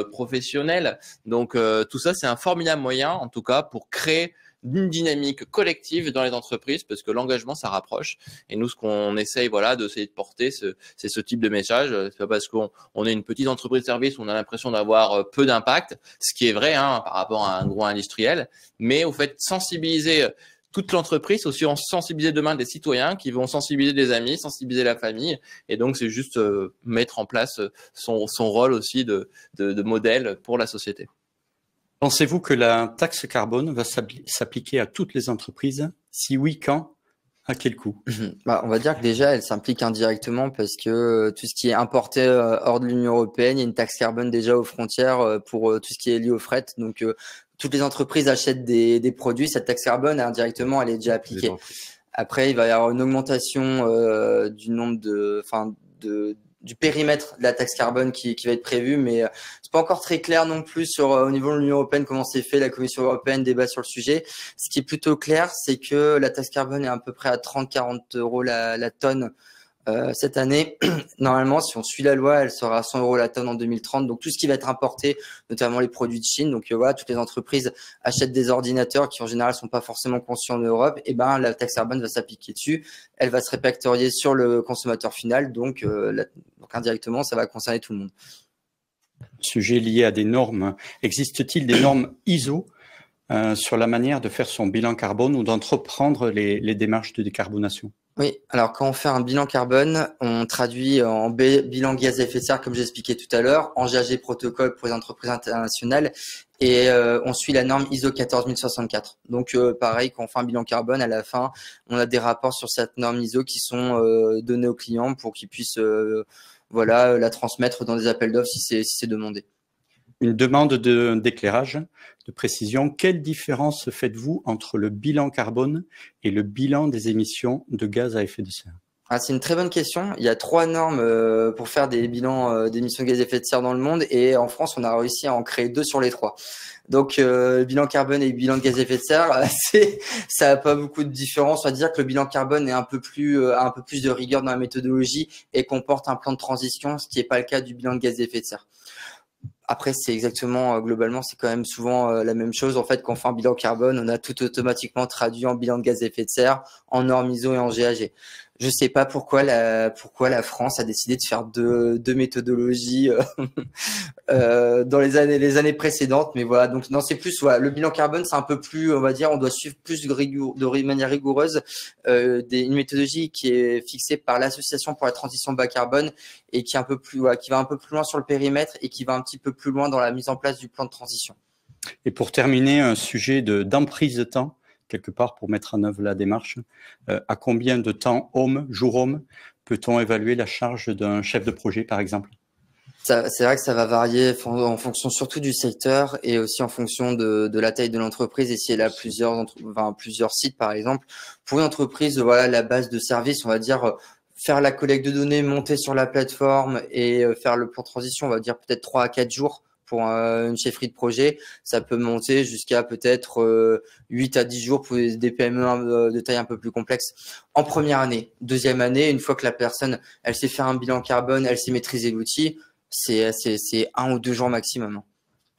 professionnelle. Donc tout ça, c'est un formidable moyen en tout cas pour créer d'une dynamique collective dans les entreprises parce que l'engagement ça rapproche et nous ce qu'on essaye d'essayer de porter c'est ce type de message. C'est pas parce qu'on est une petite entreprise de service où on a l'impression d'avoir peu d'impact, ce qui est vrai par rapport à un gros industriel, mais au fait sensibiliser toute l'entreprise, aussi en sensibiliser demain des citoyens qui vont sensibiliser des amis, sensibiliser la famille et donc c'est juste mettre en place son rôle aussi de modèle pour la société. Pensez-vous que la taxe carbone va s'appliquer à toutes les entreprises? Si oui, quand? À quel coût? On va dire que déjà, elle s'implique indirectement parce que tout ce qui est importé hors de l'Union européenne, il y a une taxe carbone déjà aux frontières pour tout ce qui est lié au fret. Donc, toutes les entreprises achètent des produits. Cette taxe carbone, indirectement, elle est déjà appliquée. Après, il va y avoir une augmentation du nombre du périmètre de la taxe carbone qui va être prévu, mais c'est pas encore très clair non plus au niveau de l'Union européenne comment c'est fait. La Commission européenne débat sur le sujet. Ce qui est plutôt clair, c'est que la taxe carbone est à peu près à 30-40 € la tonne Cette année, normalement, si on suit la loi, elle sera à 100 € la tonne en 2030. Donc, tout ce qui va être importé, notamment les produits de Chine. Donc, voilà, toutes les entreprises achètent des ordinateurs qui, en général, sont pas forcément conçus en Europe. Et ben, la taxe carbone va s'appliquer dessus. Elle va se répertorier sur le consommateur final. Donc, indirectement, ça va concerner tout le monde. Sujet lié à des normes. Existe-t-il des normes ISO sur la manière de faire son bilan carbone ou d'entreprendre les démarches de décarbonation? Oui, alors quand on fait un bilan carbone, on traduit en bilan gaz à effet de serre, comme j'expliquais tout à l'heure, en GHG protocole pour les entreprises internationales, et on suit la norme ISO 14064. Donc pareil, quand on fait un bilan carbone, à la fin, on a des rapports sur cette norme ISO qui sont donnés aux clients pour qu'ils puissent la transmettre dans des appels d'offres si c'est demandé. Une demande d'éclairage, de précision. Quelle différence faites-vous entre le bilan carbone et le bilan des émissions de gaz à effet de serre? C'est une très bonne question. Il y a 3 normes pour faire des bilans d'émissions de gaz à effet de serre dans le monde, et en France, on a réussi à en créer 2 sur les 3. Donc, bilan carbone et bilan de gaz à effet de serre, ça n'a pas beaucoup de différence. On va dire que le bilan carbone est a un peu plus de rigueur dans la méthodologie et comporte un plan de transition, ce qui n'est pas le cas du bilan de gaz à effet de serre. Après, c'est exactement, globalement, c'est quand même souvent la même chose. En fait, quand on fait un bilan carbone, on a tout automatiquement traduit en bilan de gaz à effet de serre, en normes ISO et en GHG. Je sais pas pourquoi la France a décidé de faire deux méthodologies dans les années précédentes. Mais voilà, donc non, c'est plus le bilan carbone, c'est un peu plus, on va dire, on doit suivre plus de manière rigoureuse une méthodologie qui est fixée par l'Association pour la transition bas carbone et qui est un peu plus, qui va un peu plus loin sur le périmètre et qui va un petit peu plus loin dans la mise en place du plan de transition. Et pour terminer, un sujet d'emprise de temps, quelque part, pour mettre en œuvre la démarche. À combien de temps jour homme, peut-on évaluer la charge d'un chef de projet, par exemple? C'est vrai que ça va varier en fonction surtout du secteur et aussi en fonction de la taille de l'entreprise et si elle a plusieurs sites, par exemple. Pour une entreprise, la base de service, on va dire faire la collecte de données, monter sur la plateforme et faire le plan de transition, on va dire peut-être 3 à 4 jours. Pour une chefferie de projet, ça peut monter jusqu'à peut-être 8 à 10 jours pour des PME de taille un peu plus complexe. En première année, deuxième année, une fois que la personne, elle sait faire un bilan carbone, elle sait maîtriser l'outil, c'est 1 ou 2 jours maximum.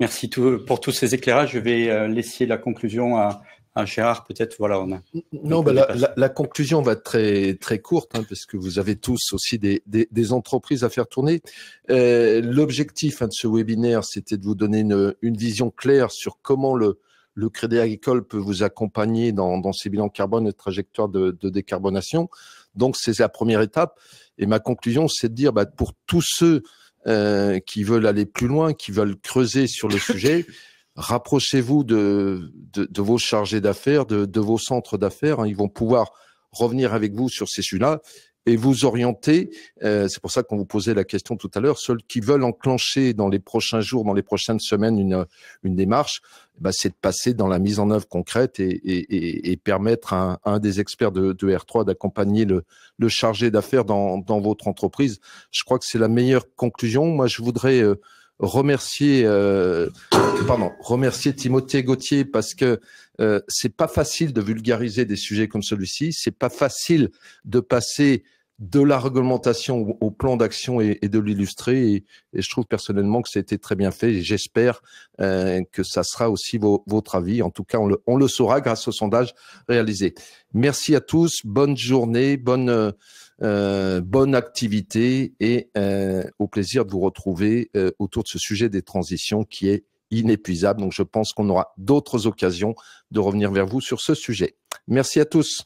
Merci pour tous ces éclairages. Je vais laisser la conclusion à Gérard, peut-être. Voilà, la conclusion va être très très courte, parce que vous avez tous aussi des entreprises à faire tourner. L'objectif de ce webinaire, c'était de vous donner une vision claire sur comment le Crédit Agricole peut vous accompagner dans ces bilans carbone et trajectoires de décarbonation. Donc, c'est la première étape. Et ma conclusion, c'est de dire, pour tous ceux qui veulent aller plus loin, qui veulent creuser sur le sujet, rapprochez-vous de vos chargés d'affaires, de vos centres d'affaires. Ils vont pouvoir revenir avec vous sur ces sujets-là et vous orienter. C'est pour ça qu'on vous posait la question tout à l'heure. Ceux qui veulent enclencher dans les prochains jours, dans les prochaines semaines, une démarche, c'est de passer dans la mise en œuvre concrète et permettre à un des experts de R3 d'accompagner le chargé d'affaires dans votre entreprise. Je crois que c'est la meilleure conclusion. Moi, je voudrais remercier Timothée Gauthier parce que c'est pas facile de vulgariser des sujets comme celui-ci, c'est pas facile de passer de la réglementation au plan d'action et de l'illustrer et je trouve personnellement que ça a été très bien fait et j'espère que ça sera aussi votre avis. En tout cas, on le saura grâce au sondage réalisé. Merci à tous, bonne journée, bonne activité et au plaisir de vous retrouver autour de ce sujet des transitions qui est inépuisable. Donc, je pense qu'on aura d'autres occasions de revenir vers vous sur ce sujet. Merci à tous.